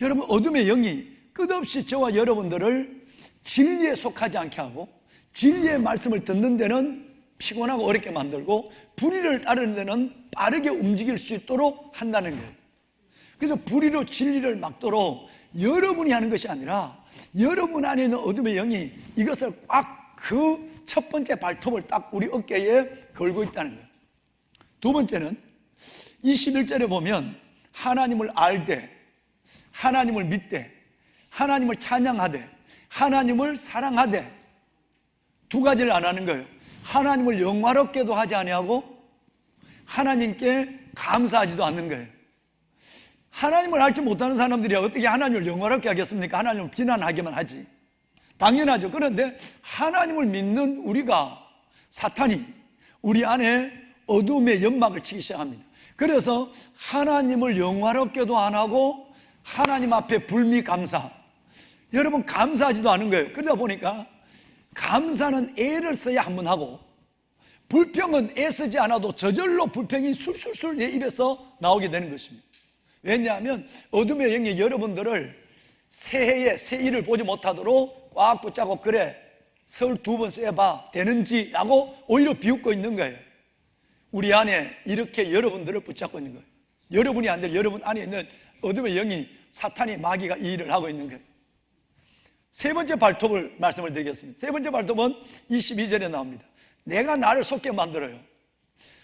여러분 어둠의 영이 끝없이 저와 여러분들을 진리에 속하지 않게 하고 진리의 말씀을 듣는 데는 피곤하고 어렵게 만들고 불의를 따르는 데는 빠르게 움직일 수 있도록 한다는 거예요. 그래서 불의로 진리를 막도록 여러분이 하는 것이 아니라 여러분 안에 있는 어둠의 영이 이것을 꽉 그 첫 번째 발톱을 딱 우리 어깨에 걸고 있다는 거예요. 두 번째는 21절에 보면 하나님을 알되, 하나님을 믿되, 하나님을 찬양하되, 하나님을 사랑하되, 두 가지를 안 하는 거예요. 하나님을 영화롭게도 하지 아니하고 하나님께 감사하지도 않는 거예요. 하나님을 알지 못하는 사람들이 어떻게 하나님을 영화롭게 하겠습니까? 하나님을 비난하기만 하지. 당연하죠. 그런데 하나님을 믿는 우리가, 사탄이 우리 안에 어둠의 연막을 치기 시작합니다. 그래서 하나님을 영화롭게도 안 하고 하나님 앞에 불미감사, 여러분 감사하지도 않은 거예요. 그러다 보니까 감사는 애를 써야 한 번 하고, 불평은 애쓰지 않아도 저절로 불평이 술술술 내 입에서 나오게 되는 것입니다. 왜냐하면 어둠의 영이 여러분들을 새해에 새 일을 보지 못하도록 꽉 붙잡고, 그래 설 2번 쐬봐 되는지 라고 오히려 비웃고 있는 거예요. 우리 안에 이렇게 여러분들을 붙잡고 있는 거예요. 여러분이 아니라 여러분 안에 있는 어둠의 영이, 사탄이, 마귀가 이 일을 하고 있는 거예요. 세 번째 발톱을 말씀을 드리겠습니다. 세 번째 발톱은 22절에 나옵니다. 내가 나를 속게 만들어요.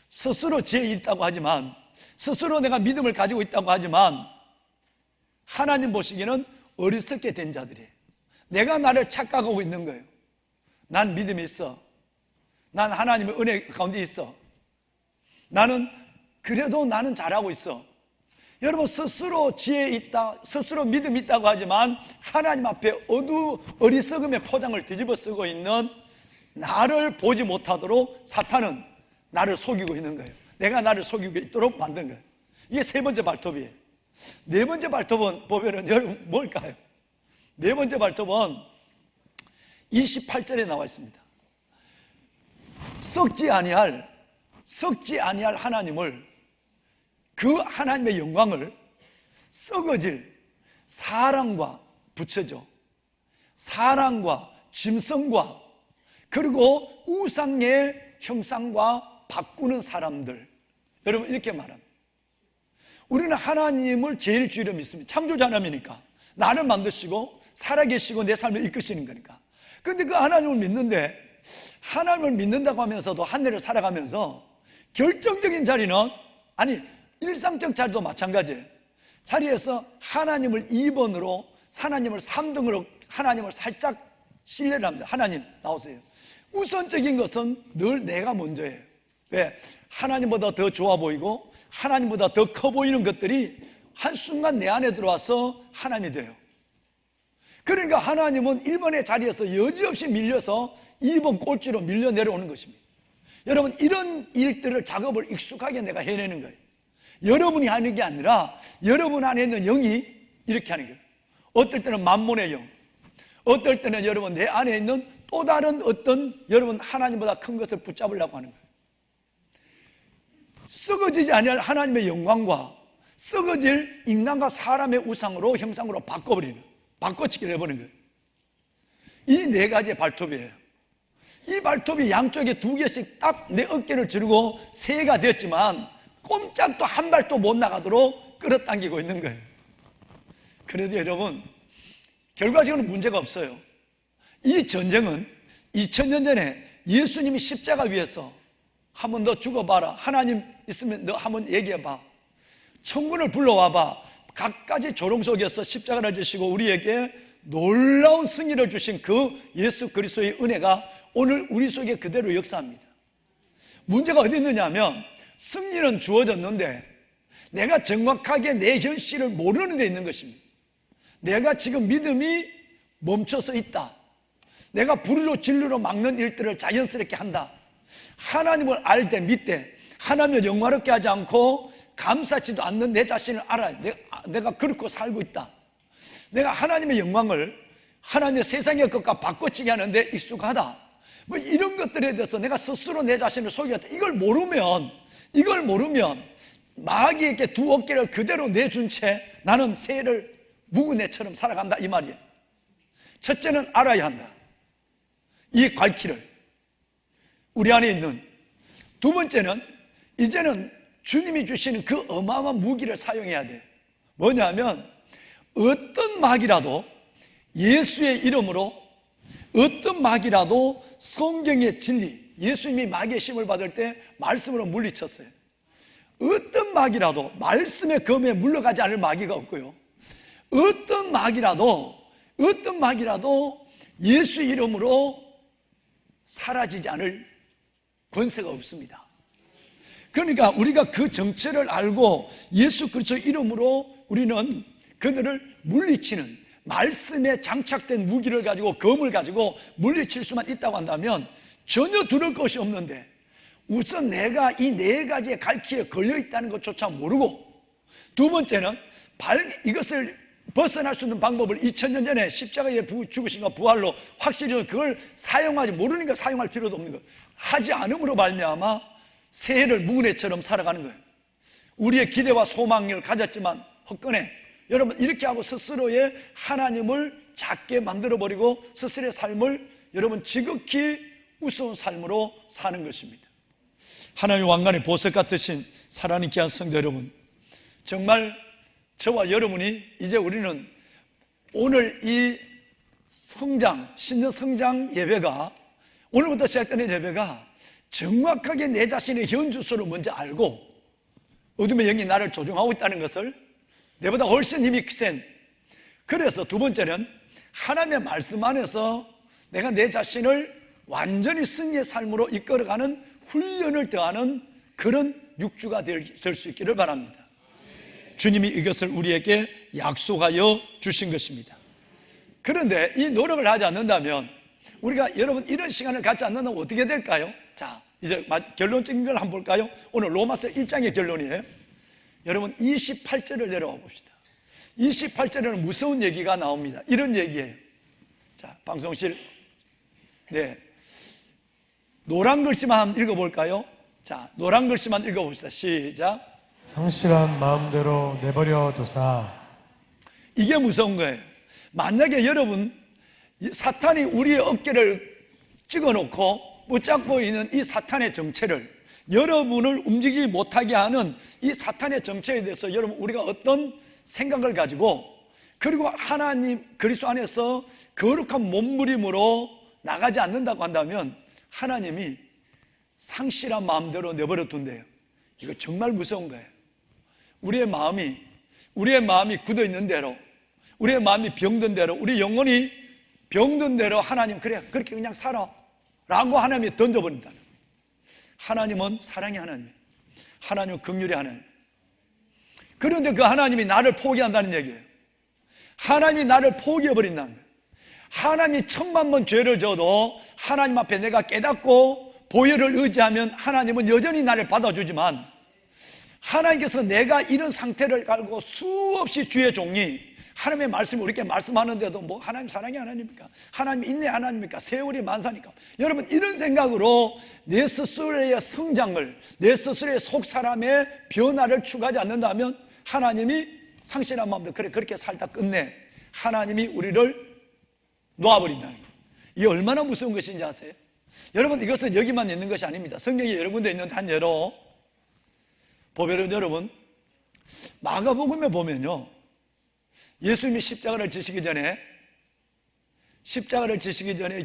스스로 지혜 있다고 하지만, 스스로 내가 믿음을 가지고 있다고 하지만 하나님 보시기에는 어리석게 된 자들이에요. 내가 나를 착각하고 있는 거예요. 난 믿음이 있어. 난 하나님의 은혜 가운데 있어. 그래도 나는 잘하고 있어. 여러분, 스스로 지혜 있다, 스스로 믿음이 있다고 하지만 하나님 앞에 어리석음의 포장을 뒤집어 쓰고 있는 나를 보지 못하도록 사탄은 나를 속이고 있는 거예요. 내가 나를 속이고 있도록 만든 거예요. 이게 세 번째 발톱이에요. 네 번째 발톱은 보면은 여러분 뭘까요? 네 번째 발톱은 28절에 나와 있습니다. 썩지 아니할 하나님을, 그 하나님의 영광을 썩어질 사랑과 붙여줘. 사랑과 짐승과 그리고 우상의 형상과 바꾸는 사람들. 여러분 이렇게 말합니다. 우리는 하나님을 제일 주의로 믿습니다. 창조자 하나님이니까, 나를 만드시고 살아계시고 내 삶을 이끄시는 거니까. 그런데 그 하나님을 믿는데, 하나님을 믿는다고 하면서도 한 해를 살아가면서 결정적인 자리는, 아니 일상적 자리도 마찬가지예요. 자리에서 하나님을 2번으로, 하나님을 3등으로, 하나님을 살짝 신뢰를 합니다. 하나님 나오세요. 우선적인 것은 늘 내가 먼저예요. 왜? 하나님보다 더 좋아 보이고 하나님보다 더 커 보이는 것들이 한순간 내 안에 들어와서 하나님이 돼요. 그러니까 하나님은 1번의 자리에서 여지없이 밀려서 2번 꼴찌로 밀려 내려오는 것입니다. 여러분, 이런 일들을, 작업을 익숙하게 내가 해내는 거예요. 여러분이 하는 게 아니라 여러분 안에 있는 영이 이렇게 하는 거예요. 어떨 때는 만몬의 영, 어떨 때는 여러분 내 안에 있는 또 다른 어떤 여러분 하나님보다 큰 것을 붙잡으려고 하는 거예요. 썩어지지 아니할 하나님의 영광과 썩어질 인간과 사람의 우상으로, 형상으로 바꿔치기를 해버리는 거예요. 이 네 가지의 발톱이에요. 이 발톱이 양쪽에 2개씩 딱 내 어깨를 지르고 3개가 되었지만 꼼짝도 한 발도 못 나가도록 끌어당기고 있는 거예요. 그래도 여러분, 결과적으로 문제가 없어요. 이 전쟁은 2000년 전에 예수님이 십자가 위에서 한번 너 죽어봐라, 하나님 있으면 너 한번 얘기해봐, 천군을 불러와봐, 갖가지 조롱 속에서 십자가를 지시고 우리에게 놀라운 승리를 주신 그 예수 그리스도의 은혜가 오늘 우리 속에 그대로 역사합니다. 문제가 어디 있느냐 하면, 승리는 주어졌는데 내가 정확하게 내 현실을 모르는 데 있는 것입니다. 내가 지금 믿음이 멈춰서 있다. 내가 불로 진리로 막는 일들을 자연스럽게 한다. 하나님을 알 때, 믿되 하나님을 영화롭게 하지 않고 감사치도 않는 내 자신을 알아야 돼. 내가 그렇게 살고 있다. 내가 하나님의 영광을, 하나님의 세상의 것과 바꿔치기 하는데 익숙하다. 뭐 이런 것들에 대해서 내가 스스로 내 자신을 속였다. 이걸 모르면 마귀에게 2 어깨를 그대로 내준 채 나는 새를 묵은 애처럼 살아간다, 이 말이에요. 첫째는 알아야 한다. 이 괄키를 우리 안에 있는. 두 번째는 이제는 주님이 주시는 그 어마어마한 무기를 사용해야 돼. 뭐냐면 어떤 마귀라도 예수의 이름으로, 어떤 마귀라도 성경의 진리, 예수님이 마귀의 심을 받을 때 말씀으로 물리쳤어요. 어떤 마귀라도 말씀의 검에 물러가지 않을 마귀가 없고요. 어떤 마귀라도 예수 이름으로 사라지지 않을 권세가 없습니다. 그러니까 우리가 그 정체를 알고 예수 그리스도 이름으로 우리는 그들을 물리치는, 말씀에 장착된 무기를 가지고, 검을 가지고 물리칠 수만 있다고 한다면 전혀 두려울 것이 없는데, 우선 내가 이 네 가지의 갈퀴에 걸려 있다는 것조차 모르고, 두 번째는 이것을 벗어날 수 있는 방법을 2000년 전에 십자가에 죽으신가 부활로 확실히 그걸 사용하지, 모르니까 사용할 필요도 없는 거예요. 하지 않음으로 말미암아 새해를 묵은 해처럼 살아가는 거예요. 우리의 기대와 소망을 가졌지만 헛되네. 여러분, 이렇게 하고 스스로의 하나님을 작게 만들어버리고 스스로의 삶을 여러분 지극히 우스운 삶으로 사는 것입니다. 하나님의 왕관의 보석 같으신 사랑하는 귀한 성도 여러분, 정말 저와 여러분이 이제 우리는 오늘 이 성장, 신년 성장 예배가, 오늘부터 시작되는 예배가 정확하게 내 자신의 현주소를 먼저 알고 어둠의 영이 나를 조종하고 있다는 것을, 내보다 훨씬 힘이 센, 그래서 두 번째는 하나님의 말씀 안에서 내가 내 자신을 완전히 승리의 삶으로 이끌어가는 훈련을 더하는 그런 육주가 될 수 있기를 바랍니다. 주님이 이것을 우리에게 약속하여 주신 것입니다. 그런데 이 노력을 하지 않는다면, 우리가 여러분 이런 시간을 갖지 않는다면 어떻게 될까요? 자, 이제 결론적인 걸 한번 볼까요? 오늘 로마서 1장의 결론이에요. 여러분 28절을 내려와 봅시다. 28절에는 무서운 얘기가 나옵니다. 이런 얘기예요. 자, 방송실, 네, 노란 글씨만 한번 읽어볼까요? 자, 노란 글씨만 읽어봅시다. 시작. 성실한 마음대로 내버려 두사. 이게 무서운 거예요. 만약에 여러분, 사탄이 우리의 어깨를 찍어놓고 붙잡고 있는 이 사탄의 정체를, 여러분을 움직이지 못하게 하는 이 사탄의 정체에 대해서 여러분 우리가 어떤 생각을 가지고, 그리고 하나님 그리스도 안에서 거룩한 몸부림으로 나가지 않는다고 한다면 하나님이 상실한 마음대로 내버려 둔대요. 이거 정말 무서운 거예요. 우리의 마음이 굳어 있는 대로, 우리의 마음이 병든 대로, 우리 영혼이 병든 대로 하나님 그래 그렇게 그냥 살아 라고 하나님이 던져버린다. 하나님은 사랑의 하나님, 하나님은 긍휼의 하나님. 그런데 그 하나님이 나를 포기한다는 얘기예요. 하나님이 나를 포기해버린다는 거예요. 하나님이 1000만 죄를 져도 하나님 앞에 내가 깨닫고 보혈을 의지하면 하나님은 여전히 나를 받아주지만, 하나님께서 내가 이런 상태를 깔고 수없이 주의 종이 하나님의 말씀을 우리에게 말씀하는데도 뭐 하나님 사랑의 하나님입니까? 하나님 인내 하나님입니까? 세월이 만사니까. 여러분, 이런 생각으로 내 스스로의 성장을, 내 스스로의 속사람의 변화를 추구하지 않는다면 하나님이 상실한 마음도 그래 그렇게 살다 끝내 하나님이 우리를 놓아버린다는 거예요. 이게 얼마나 무서운 것인지 아세요? 여러분, 이것은 여기만 있는 것이 아닙니다. 성경에 여러 군데 있는데 한 예로 보면, 여러분 마가복음에 보면요, 예수님이 십자가를 지시기 전에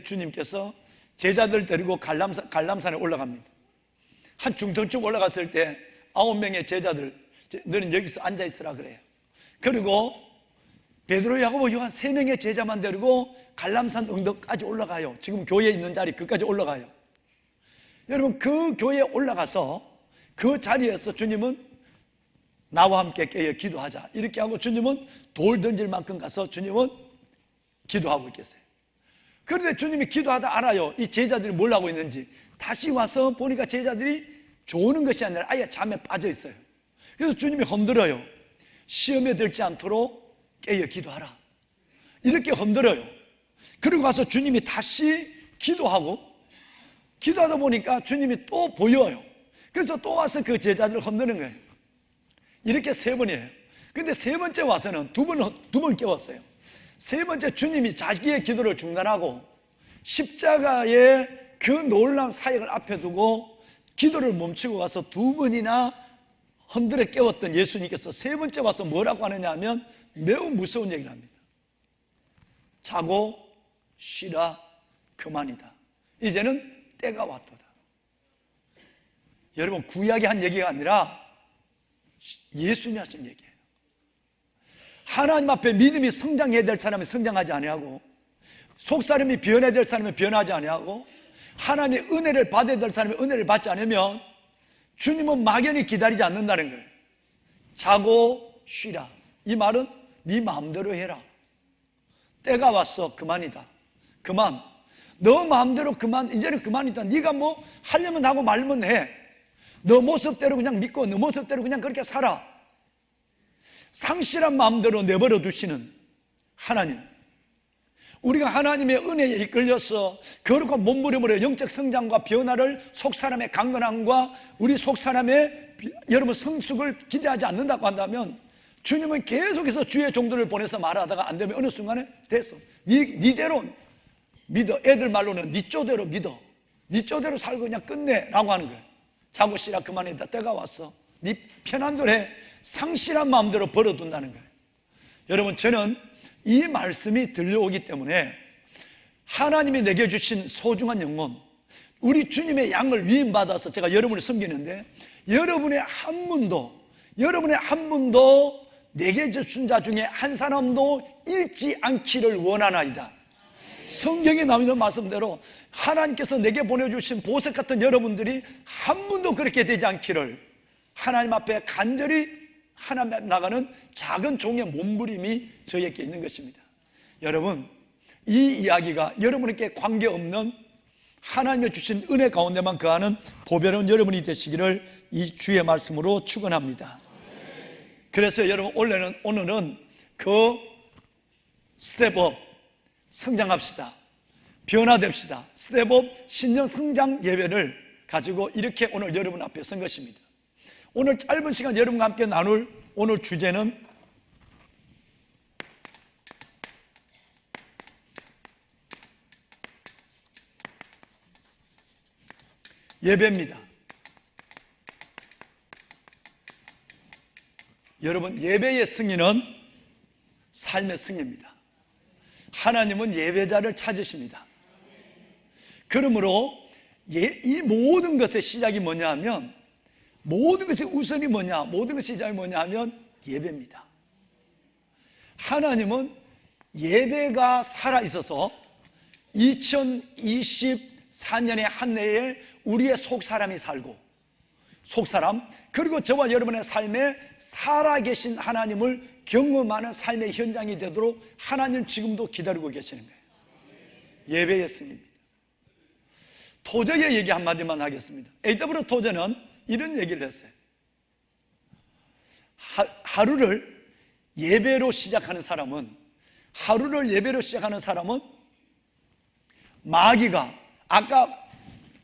주님께서 제자들 데리고 갈람산에 올라갑니다. 한 중턱쯤 올라갔을 때 9명의 제자들, 너는 여기서 앉아있으라 그래요. 그리고 베드로, 야고보, 요한 3명의 제자만 데리고 갈람산 언덕까지 올라가요. 지금 교회에 있는 자리 그까지 올라가요. 여러분, 그 교회에 올라가서 그 자리에서 주님은 나와 함께 깨어 기도하자 이렇게 하고 주님은 돌 던질 만큼 가서 주님은 기도하고 있겠어요. 그런데 주님이 기도하다 알아요. 이 제자들이 뭘 하고 있는지. 다시 와서 보니까 제자들이 조는 것이 아니라 아예 잠에 빠져 있어요. 그래서 주님이 흔들어요. 시험에 들지 않도록 깨어 기도하라 이렇게 흔들어요. 그리고 가서 주님이 다시 기도하다 보니까 주님이 또 보여요. 그래서 또 와서 그 제자들을 흔드는 거예요. 이렇게 3번이에요. 근데 3번째 와서는 두 번 깨웠어요. 3번째 주님이 자기의 기도를 중단하고 십자가의 그 놀라운 사역을 앞에 두고 기도를 멈추고 가서 2번이나 흔들어 깨웠던 예수님께서 3번째 와서 뭐라고 하느냐 하면 매우 무서운 얘기를 합니다. 자고 쉬라, 그만이다. 이제는 때가 왔도다. 여러분, 구약이 한 얘기가 아니라 예수님이 하신 얘기예요. 하나님 앞에 믿음이 성장해야 될 사람이 성장하지 아니하고, 속사람이 변해야 될 사람이 변하지 아니하고, 하나님의 은혜를 받아야 될 사람이 은혜를 받지 않으면 주님은 막연히 기다리지 않는다는 거예요. 자고 쉬라. 이 말은 네 마음대로 해라. 때가 왔어. 그만이다. 그만. 너 마음대로 그만. 이제는 그만이다. 네가 뭐 하려면 하고 말면 해. 너 모습대로 그냥 믿고 너 모습대로 그냥 그렇게 살아. 상실한 마음대로 내버려 두시는 하나님. 우리가 하나님의 은혜에 이끌려서 거룩한 몸부림으로 영적 성장과 변화를 속사람의 강건함과 우리 속사람의 여러분 성숙을 기대하지 않는다고 한다면 주님은 계속해서 주의 종들을 보내서 말하다가 안 되면 어느 순간에 됐어. 니대로 믿어. 애들 말로는 니 쪼대로 믿어. 니 쪼대로 살고 그냥 끝내 라고 하는 거예요. 자고 쉬라. 그만이다. 때가 왔어. 니 편한 대로 해. 상실한 마음대로 버려둔다는 거예요. 여러분, 저는 이 말씀이 들려오기 때문에 하나님이 내게 주신 소중한 영혼, 우리 주님의 양을 위임받아서 제가 여러분을 섬기는데 여러분의 한 분도 내게 주신 자 중에 한 사람도 잃지 않기를 원하나이다. 성경에 나오는 말씀대로 하나님께서 내게 보내주신 보석 같은 여러분들이 한 분도 그렇게 되지 않기를 하나님 앞에 간절히 하나님 앞에 나가는 작은 종의 몸부림이 저에게 있는 것입니다. 여러분, 이 이야기가 여러분에게 관계없는 하나님의 주신 은혜 가운데만 거하는 보배로운 여러분이 되시기를 이 주의 말씀으로 축원합니다. 그래서 여러분, 오늘은 그 스텝업 성장합시다. 변화됩시다. 스텝업 신령 성장 예배를 가지고 이렇게 오늘 여러분 앞에 선 것입니다. 오늘 짧은 시간 여러분과 함께 나눌 오늘 주제는 예배입니다. 여러분, 예배의 승리는 삶의 승리입니다. 하나님은 예배자를 찾으십니다. 그러므로 이 모든 것의 시작이 뭐냐 하면, 모든 것의 우선이 뭐냐, 모든 것의 시작이 뭐냐 하면 예배입니다. 하나님은 예배가 살아있어서 2024년의 한 해에 우리의 속사람이 살고, 속사람, 그리고 저와 여러분의 삶에 살아계신 하나님을 경험하는 삶의 현장이 되도록 하나님 지금도 기다리고 계시는 거예요. 예배의 승리입니다. 토저의 얘기 한마디만 하겠습니다. A.W. 토저는 이런 얘기를 했어요. 하루를 예배로 시작하는 사람은 마귀가, 아까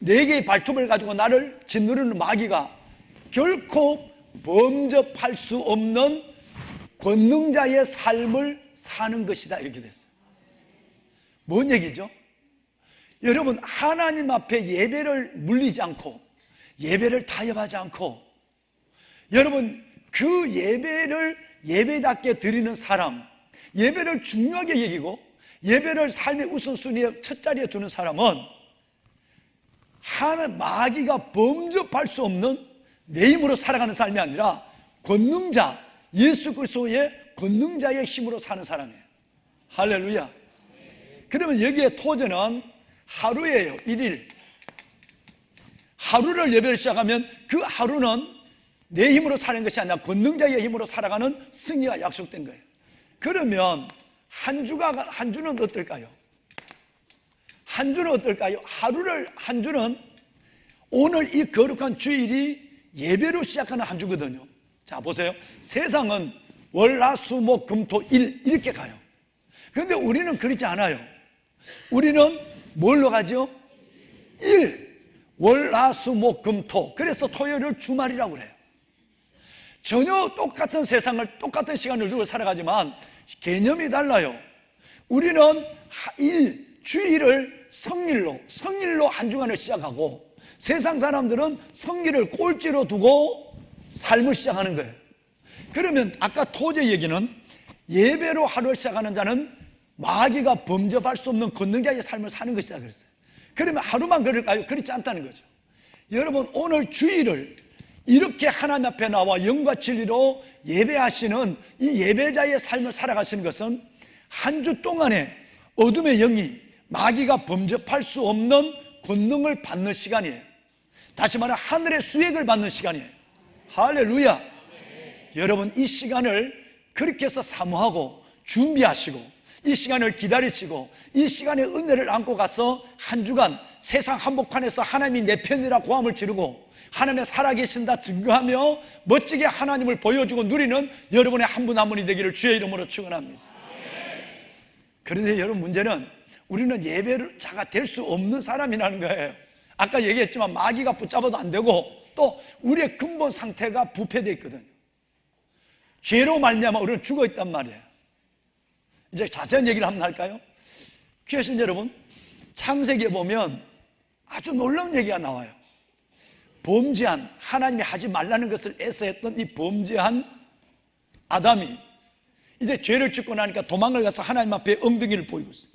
4개의 발톱을 가지고 나를 짓누르는 마귀가 결코 범접할 수 없는 권능자의 삶을 사는 것이다, 이렇게 됐어요. 뭔 얘기죠? 여러분, 하나님 앞에 예배를 물리지 않고 예배를 타협하지 않고 여러분 그 예배를 예배답게 드리는 사람, 예배를 중요하게 여기고 예배를 삶의 우선순위의 첫 자리에 두는 사람은 마귀가 범접할 수 없는 내 힘으로 살아가는 삶이 아니라 권능자, 예수 그리스도의 권능자의 힘으로 사는 사람이에요. 할렐루야. 그러면 여기에 토저는 하루예요. 1일. 하루를 예배를 시작하면 그 하루는 내 힘으로 사는 것이 아니라 권능자의 힘으로 살아가는 승리가 약속된 거예요. 그러면 한 주는 어떨까요? 한 주는 어떨까요? 한 주는 오늘 이 거룩한 주일이 예배로 시작하는 한 주거든요. 자, 보세요. 세상은 월, 화, 수, 목, 금, 토, 일 이렇게 가요. 그런데 우리는 그렇지 않아요. 우리는 뭘로 가죠? 일. 월, 화, 수, 목, 금, 토. 그래서 토요일을 주말이라고 그래요. 전혀 똑같은 세상을 똑같은 시간을 두고 살아가지만 개념이 달라요. 우리는 주일을 성일로 한 주간을 시작하고 세상 사람들은 성일을 꼴찌로 두고 삶을 시작하는 거예요. 그러면 아까 토제 얘기는 예배로 하루를 시작하는 자는 마귀가 범접할 수 없는 권능자의 삶을 사는 것이다 그랬어요. 그러면 하루만 그럴까요? 그렇지 않다는 거죠. 여러분, 오늘 주일을 이렇게 하나님 앞에 나와 영과 진리로 예배하시는 이 예배자의 삶을 살아가시는 것은 한 주 동안에 어둠의 영이 마귀가 범접할 수 없는 권능을 받는 시간이에요. 다시 말해 하늘의 수액을 받는 시간이에요. 할렐루야. 여러분, 이 시간을 그렇게 해서 사모하고 준비하시고 이 시간을 기다리시고 이 시간의 은혜를 안고 가서 한 주간 세상 한복판에서 하나님이 내 편이라 고함을 지르고 하나님의 살아계신다 증거하며 멋지게 하나님을 보여주고 누리는 여러분의 한 분 한 분이 되기를 주의 이름으로 축원합니다. 그런데 여러분, 문제는 우리는 예배자가 될 수 없는 사람이라는 거예요. 아까 얘기했지만 마귀가 붙잡아도 안 되고 또 우리의 근본 상태가 부패되어 있거든요. 죄로 말미암아 우리는 죽어 있단 말이에요. 이제 자세한 얘기를 한번 할까요? 귀하신 여러분, 창세기에 보면 아주 놀라운 얘기가 나와요. 범죄한, 하나님이 하지 말라는 것을 애써 했던 이 범죄한 아담이 이제 죄를 짓고 나니까 도망을 가서 하나님 앞에 엉덩이를 보이고 있어요.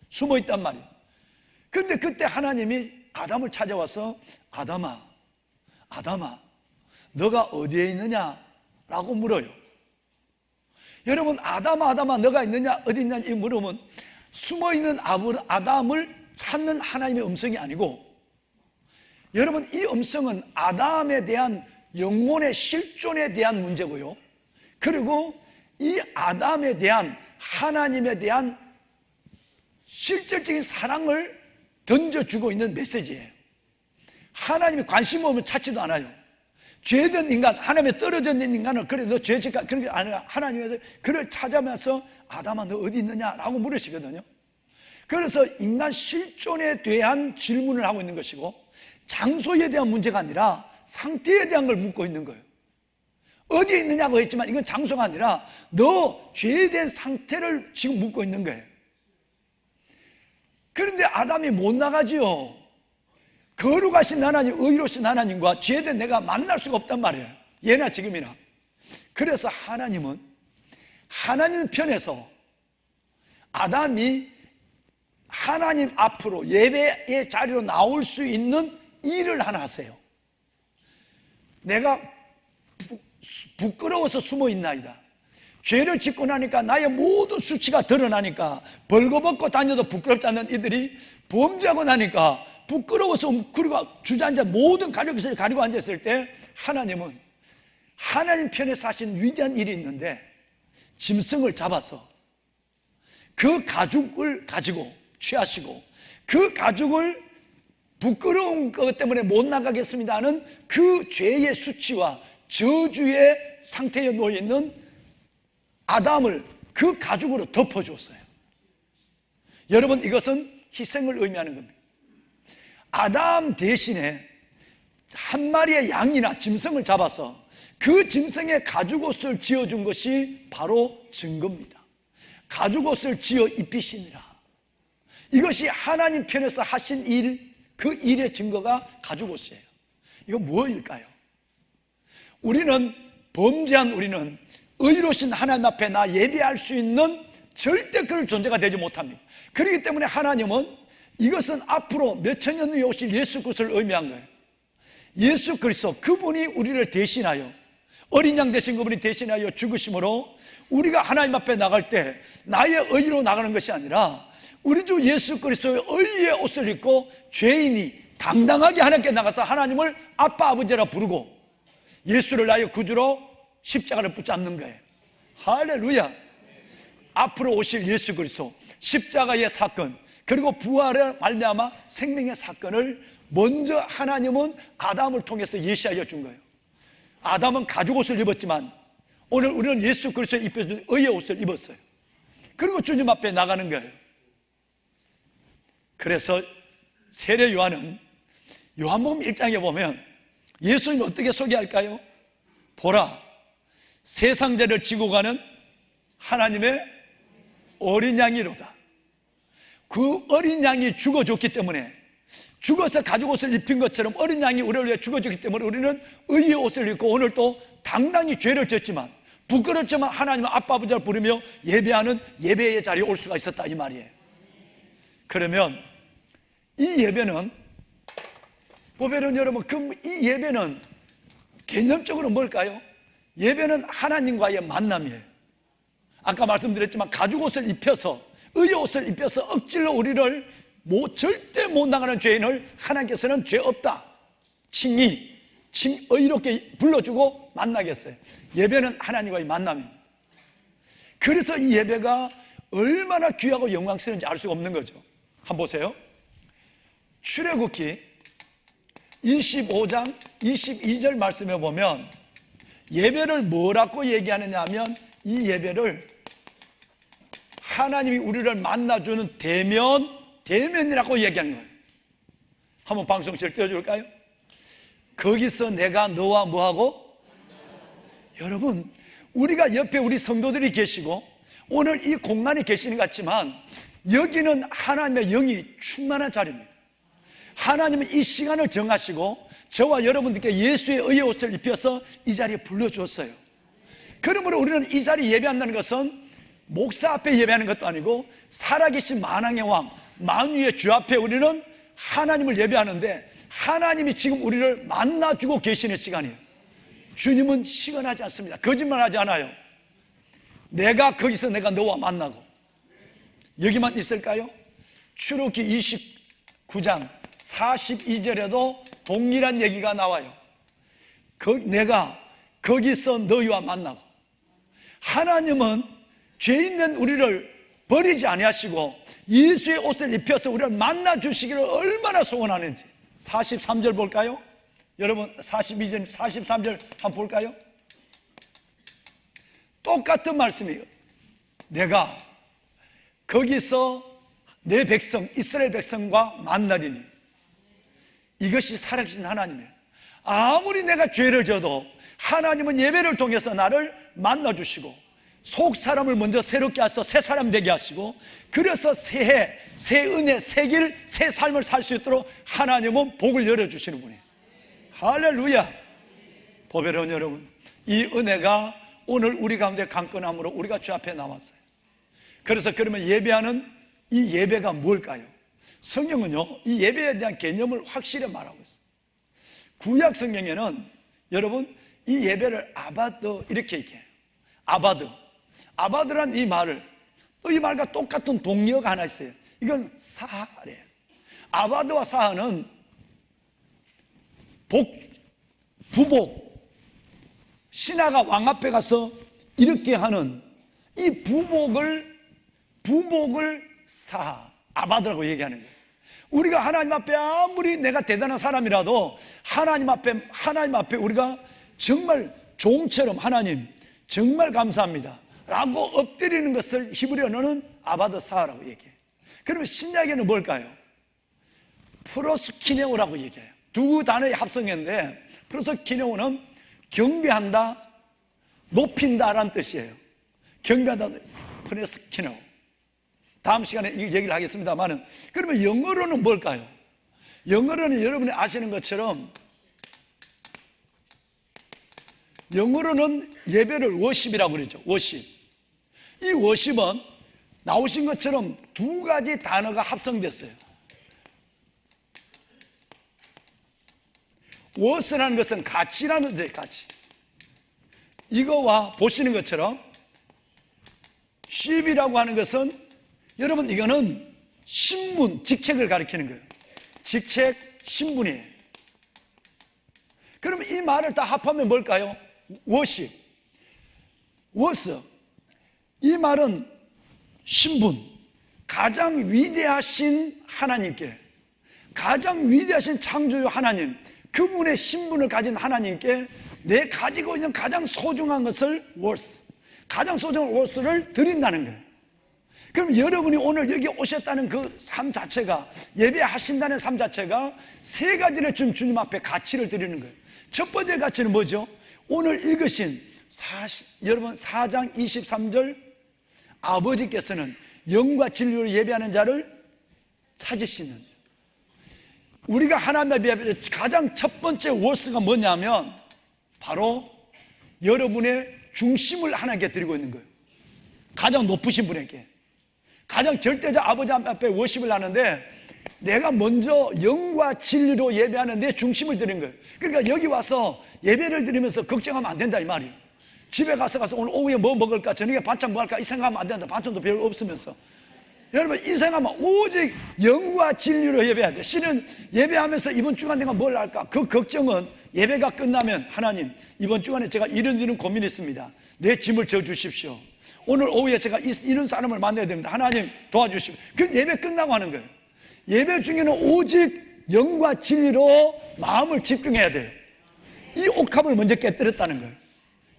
숨어 있단 말이에요. 그런데 그때 하나님이 아담을 찾아와서 아담아, 너가 어디에 있느냐? 라고 물어요. 여러분, 아담아, 너가 있느냐, 어디 있느냐 이 물으면 숨어있는 아담을 찾는 하나님의 음성이 아니고, 여러분, 이 음성은 아담에 대한 영혼의 실존에 대한 문제고요, 그리고 이 아담에 대한 하나님에 대한 실질적인 사랑을 던져주고 있는 메시지예요. 하나님이 관심 없으면 찾지도 않아요. 죄된 인간, 하나님에 떨어져 있는 인간을, 그래 너 죄짓까, 그런 게 아니라 하나님에서 그를 찾아면서 아담아 너 어디 있느냐라고 물으시거든요. 그래서 인간 실존에 대한 질문을 하고 있는 것이고, 장소에 대한 문제가 아니라 상태에 대한 걸 묻고 있는 거예요. 어디에 있느냐고 했지만 이건 장소가 아니라 너 죄된 상태를 지금 묻고 있는 거예요. 그런데 아담이 못 나가지요. 거룩하신 하나님, 의로우신 하나님과 죄된 내가 만날 수가 없단 말이에요. 예나 지금이나. 그래서 하나님은 하나님 편에서 아담이 하나님 앞으로 예배의 자리로 나올 수 있는 일을 하나 하세요. 내가 부끄러워서 숨어 있나이다. 죄를 짓고 나니까 나의 모든 수치가 드러나니까 벌거벗고 다녀도 부끄럽다는 이들이 범죄하고 나니까 부끄러워서 그리고 주저앉아 모든 가족을 가리고 앉았을 때 하나님은 하나님 편에서 하신 위대한 일이 있는데, 짐승을 잡아서 그 가죽을 가지고 취하시고 그 가죽을 부끄러운 것 때문에 못 나가겠습니다 하는 그 죄의 수치와 저주의 상태에 놓여있는 아담을 그 가죽으로 덮어주었어요. 여러분, 이것은 희생을 의미하는 겁니다. 아담 대신에 한 마리의 양이나 짐승을 잡아서 그 짐승의 가죽옷을 지어준 것이 바로 증거입니다. 가죽옷을 지어 입히시니라. 이것이 하나님 편에서 하신 일, 그 일의 증거가 가죽옷이에요. 이거 무엇일까요? 우리는, 범죄한 우리는 의로우신 하나님 앞에 나 예배할 수 있는 절대 그럴 존재가 되지 못합니다. 그렇기 때문에 하나님은 이것은 앞으로 몇천 년 후에 오실 예수 그리스도를 의미한 거예요. 예수 그리스도, 그분이 우리를 대신하여, 어린 양 되신 그분이 대신하여 죽으심으로 우리가 하나님 앞에 나갈 때 나의 의로 나가는 것이 아니라 우리 주 예수 그리스도의 의의 옷을 입고 죄인이 당당하게 하나님께 나가서 하나님을 아빠 아버지라 부르고 예수를 나의 구주로 십자가를 붙잡는 거예요. 할렐루야. 앞으로 오실 예수 그리스도, 십자가의 사건, 그리고 부활의 말미암아 생명의 사건을 먼저 하나님은 아담을 통해서 예시하여 준 거예요. 아담은 가죽옷을 입었지만 오늘 우리는 예수 그리스도에 입혀준 의의 옷을 입었어요. 그리고 주님 앞에 나가는 거예요. 그래서 세례 요한은 요한복음 1장에 보면 예수님을 어떻게 소개할까요? 보라, 세상 죄를 지고 가는 하나님의 어린 양이로다. 그 어린 양이 죽어줬기 때문에, 죽어서 가죽옷을 입힌 것처럼 어린 양이 우리를 위해 죽어줬기 때문에 우리는 의의 옷을 입고 오늘 또 당당히 죄를 졌지만, 부끄럽지만 하나님의 아빠 아버지를 부르며 예배하는 예배의 자리에 올 수가 있었다, 이 말이에요. 그러면 이 예배는, 보면은 여러분, 이 예배는 개념적으로 뭘까요? 예배는 하나님과의 만남이에요. 아까 말씀드렸지만 가죽옷을 입혀서, 의옷을 입혀서 억지로 우리를 절대 못 나가는 죄인을 하나님께서는 죄 없다, 칭의, 의롭게 불러주고 만나겠어요. 예배는 하나님과의 만남입니다. 그래서 이 예배가 얼마나 귀하고 영광스러운지 알 수가 없는 거죠. 한번 보세요. 출애굽기 25장 22절 말씀에 보면 예배를 뭐라고 얘기하느냐 하면, 이 예배를 하나님이 우리를 만나주는 대면이라고 얘기하는 거예요. 한번 방송실 띄워줄까요? 거기서 내가 너와 뭐하고? 여러분, 우리가 옆에 우리 성도들이 계시고 오늘 이 공간에 계시는 것 같지만 여기는 하나님의 영이 충만한 자리입니다. 하나님은 이 시간을 정하시고 저와 여러분들께 예수의 의의 옷을 입혀서 이 자리에 불러주었어요. 그러므로 우리는 이 자리에 예배한다는 것은 목사 앞에 예배하는 것도 아니고 살아계신 만왕의 왕, 만유의 주 앞에 우리는 하나님을 예배하는데, 하나님이 지금 우리를 만나주고 계시는 시간이에요. 주님은 시간하지 않습니다. 거짓말하지 않아요. 내가 거기서 내가 너와 만나고. 여기만 있을까요? 출애굽기 29장 42절에도 동일한 얘기가 나와요. 내가 거기서 너희와 만나고. 하나님은 죄 있는 우리를 버리지 아니하시고 예수의 옷을 입혀서 우리를 만나주시기를 얼마나 소원하는지. 43절 볼까요? 여러분 42절 43절 한번 볼까요? 똑같은 말씀이에요. 내가 거기서 내 백성 이스라엘 백성과 만나리니. 이것이 살아계신 하나님이에요. 아무리 내가 죄를 져도 하나님은 예배를 통해서 나를 만나주시고 속 사람을 먼저 새롭게 하셔서 새 사람 되게 하시고, 그래서 새해, 새 은혜, 새 길, 새 삶을 살 수 있도록 하나님은 복을 열어주시는 분이에요. 할렐루야. 보배로운 여러분, 이 은혜가 오늘 우리 가운데 강건함으로 우리가 주 앞에 나왔어요. 그래서 그러면 예배하는 이 예배가 뭘까요? 성경은요, 이 예배에 대한 개념을 확실히 말하고 있어요. 구약 성경에는 여러분 이 예배를 아바드 이렇게 얘기해요. 아바드란 이 말을, 또 이 말과 똑같은 동의어가 하나 있어요. 이건 사하래요. 아바드와 사하는 부복, 신하가 왕 앞에 가서 이렇게 하는 이 부복을 사하, 아바드라고 얘기하는 거예요. 우리가 하나님 앞에 아무리 내가 대단한 사람이라도 하나님 앞에 우리가 정말 종처럼 하나님 정말 감사합니다 라고 엎드리는 것을 히브리어는 아바드 사하라고 얘기해요. 그러면 신약에는 뭘까요? 프로스키네오라고 얘기해요. 두 단어의 합성인데 프로스키네오는 경배한다, 높인다라는 뜻이에요. 경배한다, 프로스키네오. 다음 시간에 이 얘기를 하겠습니다만은, 그러면 영어로는 뭘까요? 영어로는 여러분이 아시는 것처럼 영어로는 예배를 워십이라고 그러죠. 워십. 이 워십은 나오신 것처럼 두 가지 단어가 합성됐어요. 워스라는 것은 가치라는 뜻이에요. 가치. 이거와 보시는 것처럼 쉽이라고 하는 것은, 여러분 이거는 신분, 직책을 가리키는 거예요. 직책, 신분이에요. 그러면 이 말을 다 합하면 뭘까요? 워십, 워스. 이 말은 신분, 가장 위대하신 하나님께, 가장 위대하신 창조주 하나님, 그분의 신분을 가진 하나님께 내 가지고 있는 가장 소중한 것을 워스, 가장 소중한 워스를 드린다는 거예요. 그럼 여러분이 오늘 여기 오셨다는 그 삶 자체가, 예배하신다는 삶 자체가 세 가지를 준 주님 앞에 가치를 드리는 거예요. 첫 번째 가치는 뭐죠? 오늘 읽으신 여러분 4장 23절, 아버지께서는 영과 진리로 예배하는 자를 찾으시는, 우리가 하나님 앞에 예배할 때 가장 첫 번째 워스가 뭐냐면 바로 여러분의 중심을 하나님께 드리고 있는 거예요. 가장 높으신 분에게, 가장 절대자 아버지 앞에 워십을 하는데, 내가 먼저 영과 진리로 예배하는 내 중심을 드린 거예요. 그러니까 여기 와서 예배를 드리면서 걱정하면 안 된다 이 말이에요. 집에 가서 오늘 오후에 뭐 먹을까, 저녁에 반찬 뭐 할까 이 생각하면 안 된다. 반찬도 별로 없으면서. 여러분 이 생각하면 오직 영과 진리로 예배해야 돼. 실은 예배하면서 이번 주간 내가 뭘 할까, 그 걱정은 예배가 끝나면 하나님 이번 주간에 제가 이런 고민이 있습니다. 내 짐을 져주십시오. 오늘 오후에 제가 이런 사람을 만나야 됩니다. 하나님 도와주십시오. 그 예배 끝나고 하는 거예요. 예배 중에는 오직 영과 진리로 마음을 집중해야 돼요. 이 옥합을 먼저 깨뜨렸다는 거예요.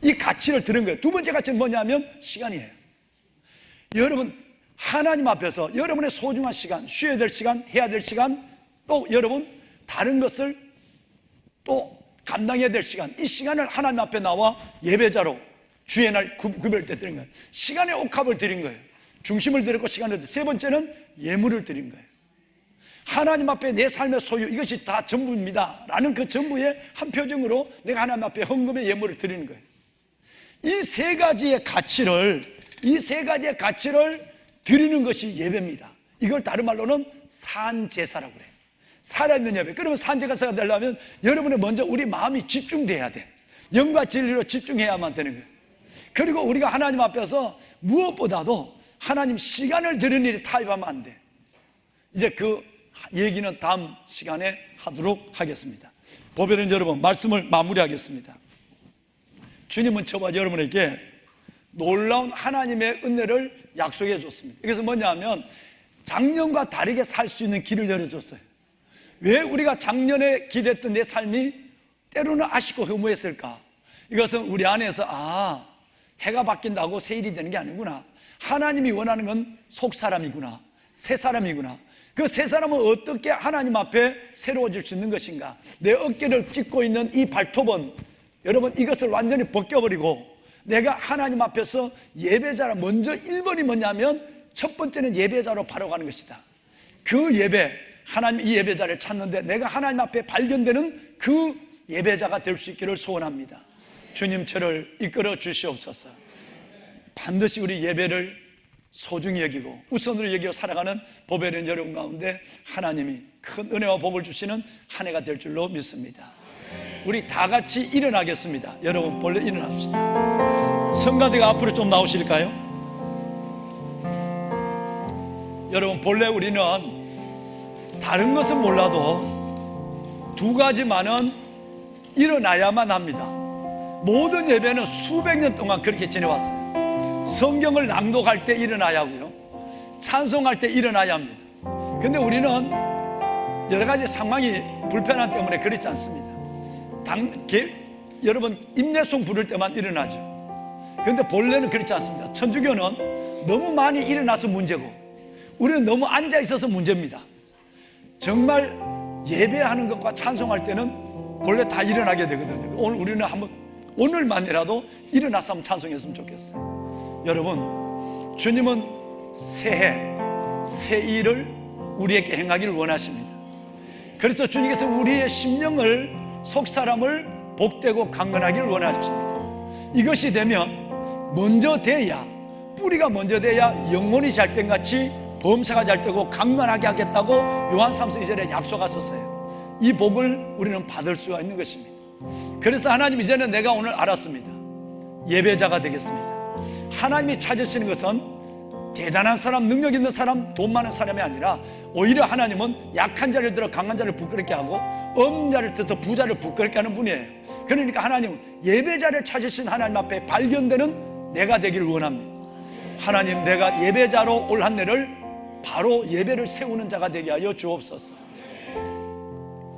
이 가치를 들은 거예요. 두 번째 가치는 뭐냐면 시간이에요. 여러분 하나님 앞에서 여러분의 소중한 시간, 쉬어야 될 시간, 해야 될 시간, 또 여러분 다른 것을 또 감당해야 될 시간, 이 시간을 하나님 앞에 나와 예배자로 주의 날 구별을 드린 거예요. 시간의 옥합을 드린 거예요. 중심을 드렸고 시간을 드렸고, 세 번째는 예물을 드린 거예요. 하나님 앞에 내 삶의 소유, 이것이 다 전부입니다 라는 그 전부의 한 표정으로 내가 하나님 앞에 헌금의 예물을 드리는 거예요. 이 세 가지의 가치를 드리는 것이 예배입니다. 이걸 다른 말로는 산제사라고 그래요. 살아있는 예배. 그러면 산제사가 되려면 여러분은 먼저 우리 마음이 집중돼야 돼. 영과 진리로 집중해야만 되는 거예요. 그리고 우리가 하나님 앞에서 무엇보다도 하나님 시간을 드리는 일에 타협하면 안 돼. 이제 그 얘기는 다음 시간에 하도록 하겠습니다. 보배는 여러분, 말씀을 마무리하겠습니다. 주님은 저와 여러분에게 놀라운 하나님의 은혜를 약속해 줬습니다. 이것은 뭐냐면 작년과 다르게 살 수 있는 길을 열어줬어요. 왜 우리가 작년에 기대했던 내 삶이 때로는 아쉽고 허무했을까? 이것은 우리 안에서 해가 바뀐다고 새 일이 되는 게 아니구나. 하나님이 원하는 건 속사람이구나, 새 사람이구나. 그 새 사람은 어떻게 하나님 앞에 새로워질 수 있는 것인가? 내 어깨를 찢고 있는 이 발톱은 여러분 이것을 완전히 벗겨버리고 내가 하나님 앞에서 예배자라. 먼저 1번이 뭐냐면 첫 번째는 예배자로 바로 가는 것이다. 그 예배, 하나님 이 예배자를 찾는데 내가 하나님 앞에 발견되는 그 예배자가 될 수 있기를 소원합니다. 주님 저를 이끌어 주시옵소서. 반드시 우리 예배를 소중히 여기고 우선으로 여기고 살아가는 보배는 여러분 가운데 하나님이 큰 은혜와 복을 주시는 한 해가 될 줄로 믿습니다. 우리 다 같이 일어나겠습니다. 여러분 본래 일어나십시다. 성가대가 앞으로 좀 나오실까요? 여러분 본래 우리는 다른 것은 몰라도 두 가지만은 일어나야만 합니다. 모든 예배는 수백 년 동안 그렇게 지내왔어요. 성경을 낭독할 때 일어나야 하고요, 찬송할 때 일어나야 합니다. 근데 우리는 여러 가지 상황이 불편함 때문에 그렇지 않습니다. 여러분 임내송 부를 때만 일어나죠. 그런데 본래는 그렇지 않습니다. 천주교는 너무 많이 일어나서 문제고 우리는 너무 앉아 있어서 문제입니다. 정말 예배하는 것과 찬송할 때는 본래 다 일어나게 되거든요. 오늘 우리는 한번 오늘만이라도 일어나서 한번 찬송했으면 좋겠어요. 여러분 주님은 새해 새 일을 우리에게 행하기를 원하십니다. 그래서 주님께서 우리의 심령을 속사람을 복되고 강건하기를 원하십니다. 이것이 되면 먼저 돼야, 뿌리가 먼저 돼야 영혼이 잘된같이 범사가 잘되고 강건하게 하겠다고 요한 3서 2절에 약속하셨어요. 이 복을 우리는 받을 수가 있는 것입니다. 그래서 하나님 이제는 내가 오늘 알았습니다. 예배자가 되겠습니다. 하나님이 찾으시는 것은 대단한 사람, 능력 있는 사람, 돈 많은 사람이 아니라 오히려 하나님은 약한 자를 들어 강한 자를 부끄럽게 하고 없는 자를 들어 부자를 부끄럽게 하는 분이에요. 그러니까 하나님은 예배자를 찾으신 하나님 앞에 발견되는 내가 되기를 원합니다. 하나님 내가 예배자로 올 한 해를 바로 예배를 세우는 자가 되게 하여 주옵소서.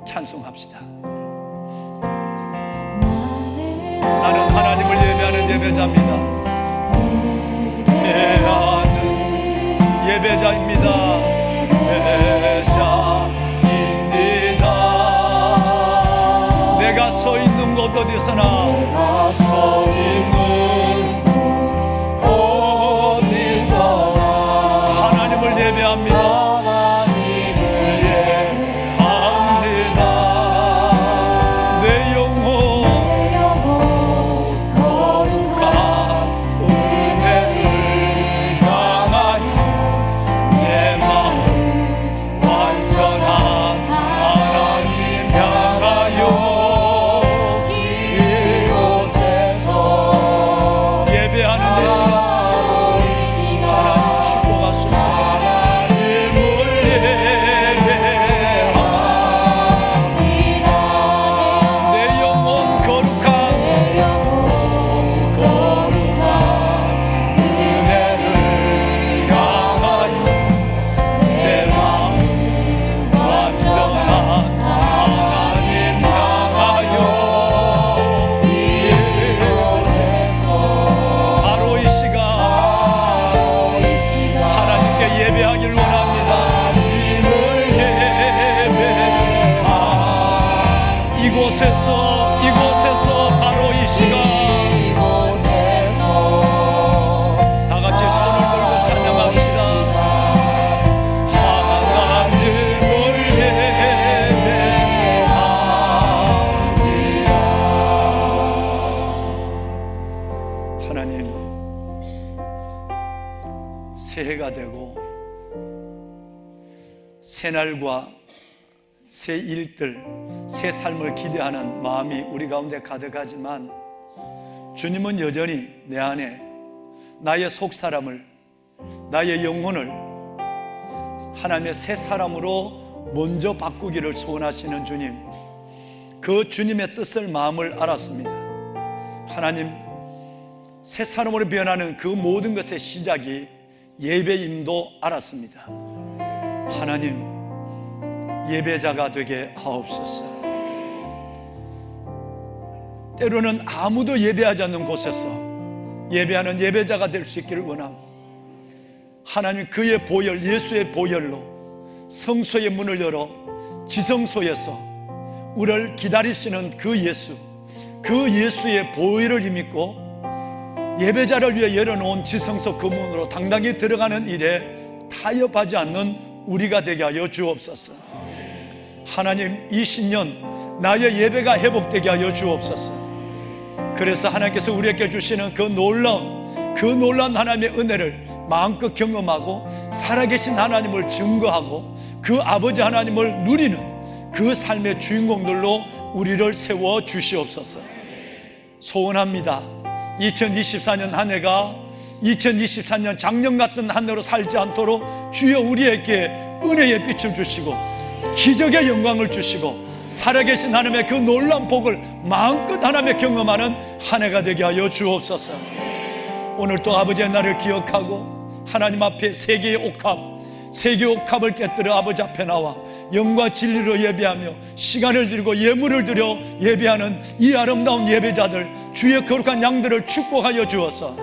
찬송합시다. 나는 하나님을 예배하는 예배자입니다. 예배하는 예배자입니다. 예배자입니다. 내가 서 있는 곳 어디서나, 내가 서 있는 곳 어디서나 하나님을 예배합니다. 완전 새 날과 새 일들, 새 삶을 기대하는 마음이 우리 가운데 가득하지만 주님은 여전히 내 안에 나의 속사람을, 나의 영혼을 하나님의 새 사람으로 먼저 바꾸기를 소원하시는 주님, 그 주님의 뜻을 마음을 알았습니다. 하나님, 새 사람으로 변하는 그 모든 것의 시작이 예배임도 알았습니다. 하나님, 예배자가 되게 하옵소서. 때로는 아무도 예배하지 않는 곳에서 예배하는 예배자가 될 수 있기를 원하고, 하나님 그의 보혈, 예수의 보혈로 성소의 문을 열어 지성소에서 우리를 기다리시는 그 예수, 그 예수의 보혈을 힘입고 예배자를 위해 열어놓은 지성소 그 문으로 당당히 들어가는 일에 타협하지 않는 우리가 되게 하여 주옵소서. 하나님, 이 신년 나의 예배가 회복되게 하여 주옵소서. 그래서 하나님께서 우리에게 주시는 그 놀라운 하나님의 은혜를 마음껏 경험하고 살아계신 하나님을 증거하고 그 아버지 하나님을 누리는 그 삶의 주인공들로 우리를 세워 주시옵소서. 소원합니다. 2024년 한 해가 2024년 작년 같은 한 해로 살지 않도록 주여 우리에게 은혜의 빛을 주시고 기적의 영광을 주시고 살아계신 하나님의 그 놀라운 복을 마음껏 하나님의 경험하는 한 해가 되게 하여 주옵소서. 오늘 또 아버지의 날을 기억하고 하나님 앞에 세 개의 옥합을 깨뜨려 아버지 앞에 나와 영과 진리로 예배하며 시간을 드리고 예물을 드려 예배하는 이 아름다운 예배자들, 주의 거룩한 양들을 축복하여 주어서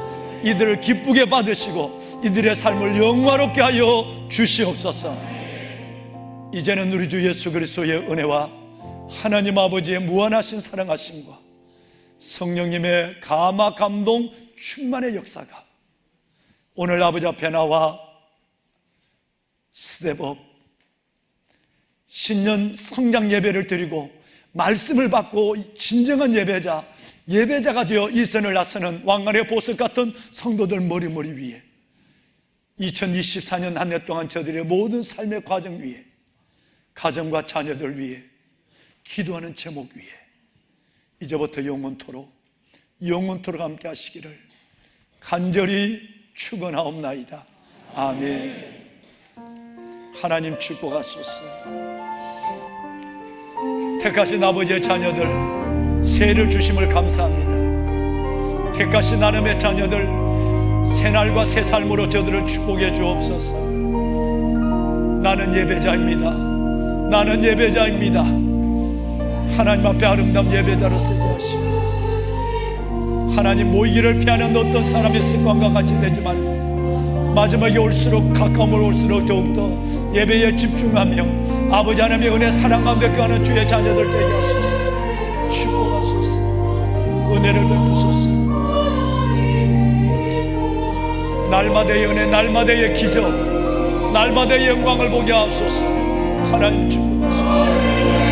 이들을 기쁘게 받으시고 이들의 삶을 영화롭게 하여 주시옵소서. 이제는 우리 주 예수 그리스도의 은혜와 하나님 아버지의 무한하신 사랑하심과 성령님의 감화 감동 충만의 역사가 오늘 아버지 앞에 나와 스텝업 신년 성장 예배를 드리고 말씀을 받고 진정한 예배자가 되어 이 선을 나서는 왕관의 보석 같은 성도들 머리 위에 2024년 한 해 동안 저들의 모든 삶의 과정 위에 가정과 자녀들 위해 기도하는 제목 위에 이제부터 영원토록 함께 하시기를 간절히 축원하옵나이다. 아멘. 하나님 축복하소서. 택하신 아버지의 자녀들 새해를 주심을 감사합니다. 택하신 하나님의 자녀들 새날과 새 삶으로 저들을 축복해 주옵소서. 나는 예배자입니다. 하나님 앞에 아름다운 예배자로 쓰게 하시고 하나님 모이기를 피하는 어떤 사람의 습관과 같이 되지 말고 마지막에 올수록 가까움을 올수록 더욱더 예배에 집중하며 아버지 하나님의 은혜 사랑 가운데 거하는 주의 자녀들 되게 하소서. 축복하소서. 은혜를 베푸소서. 날마다의 은혜, 날마다의 기적, 날마다의 영광을 보게 하소서. 하나님 축복하소서.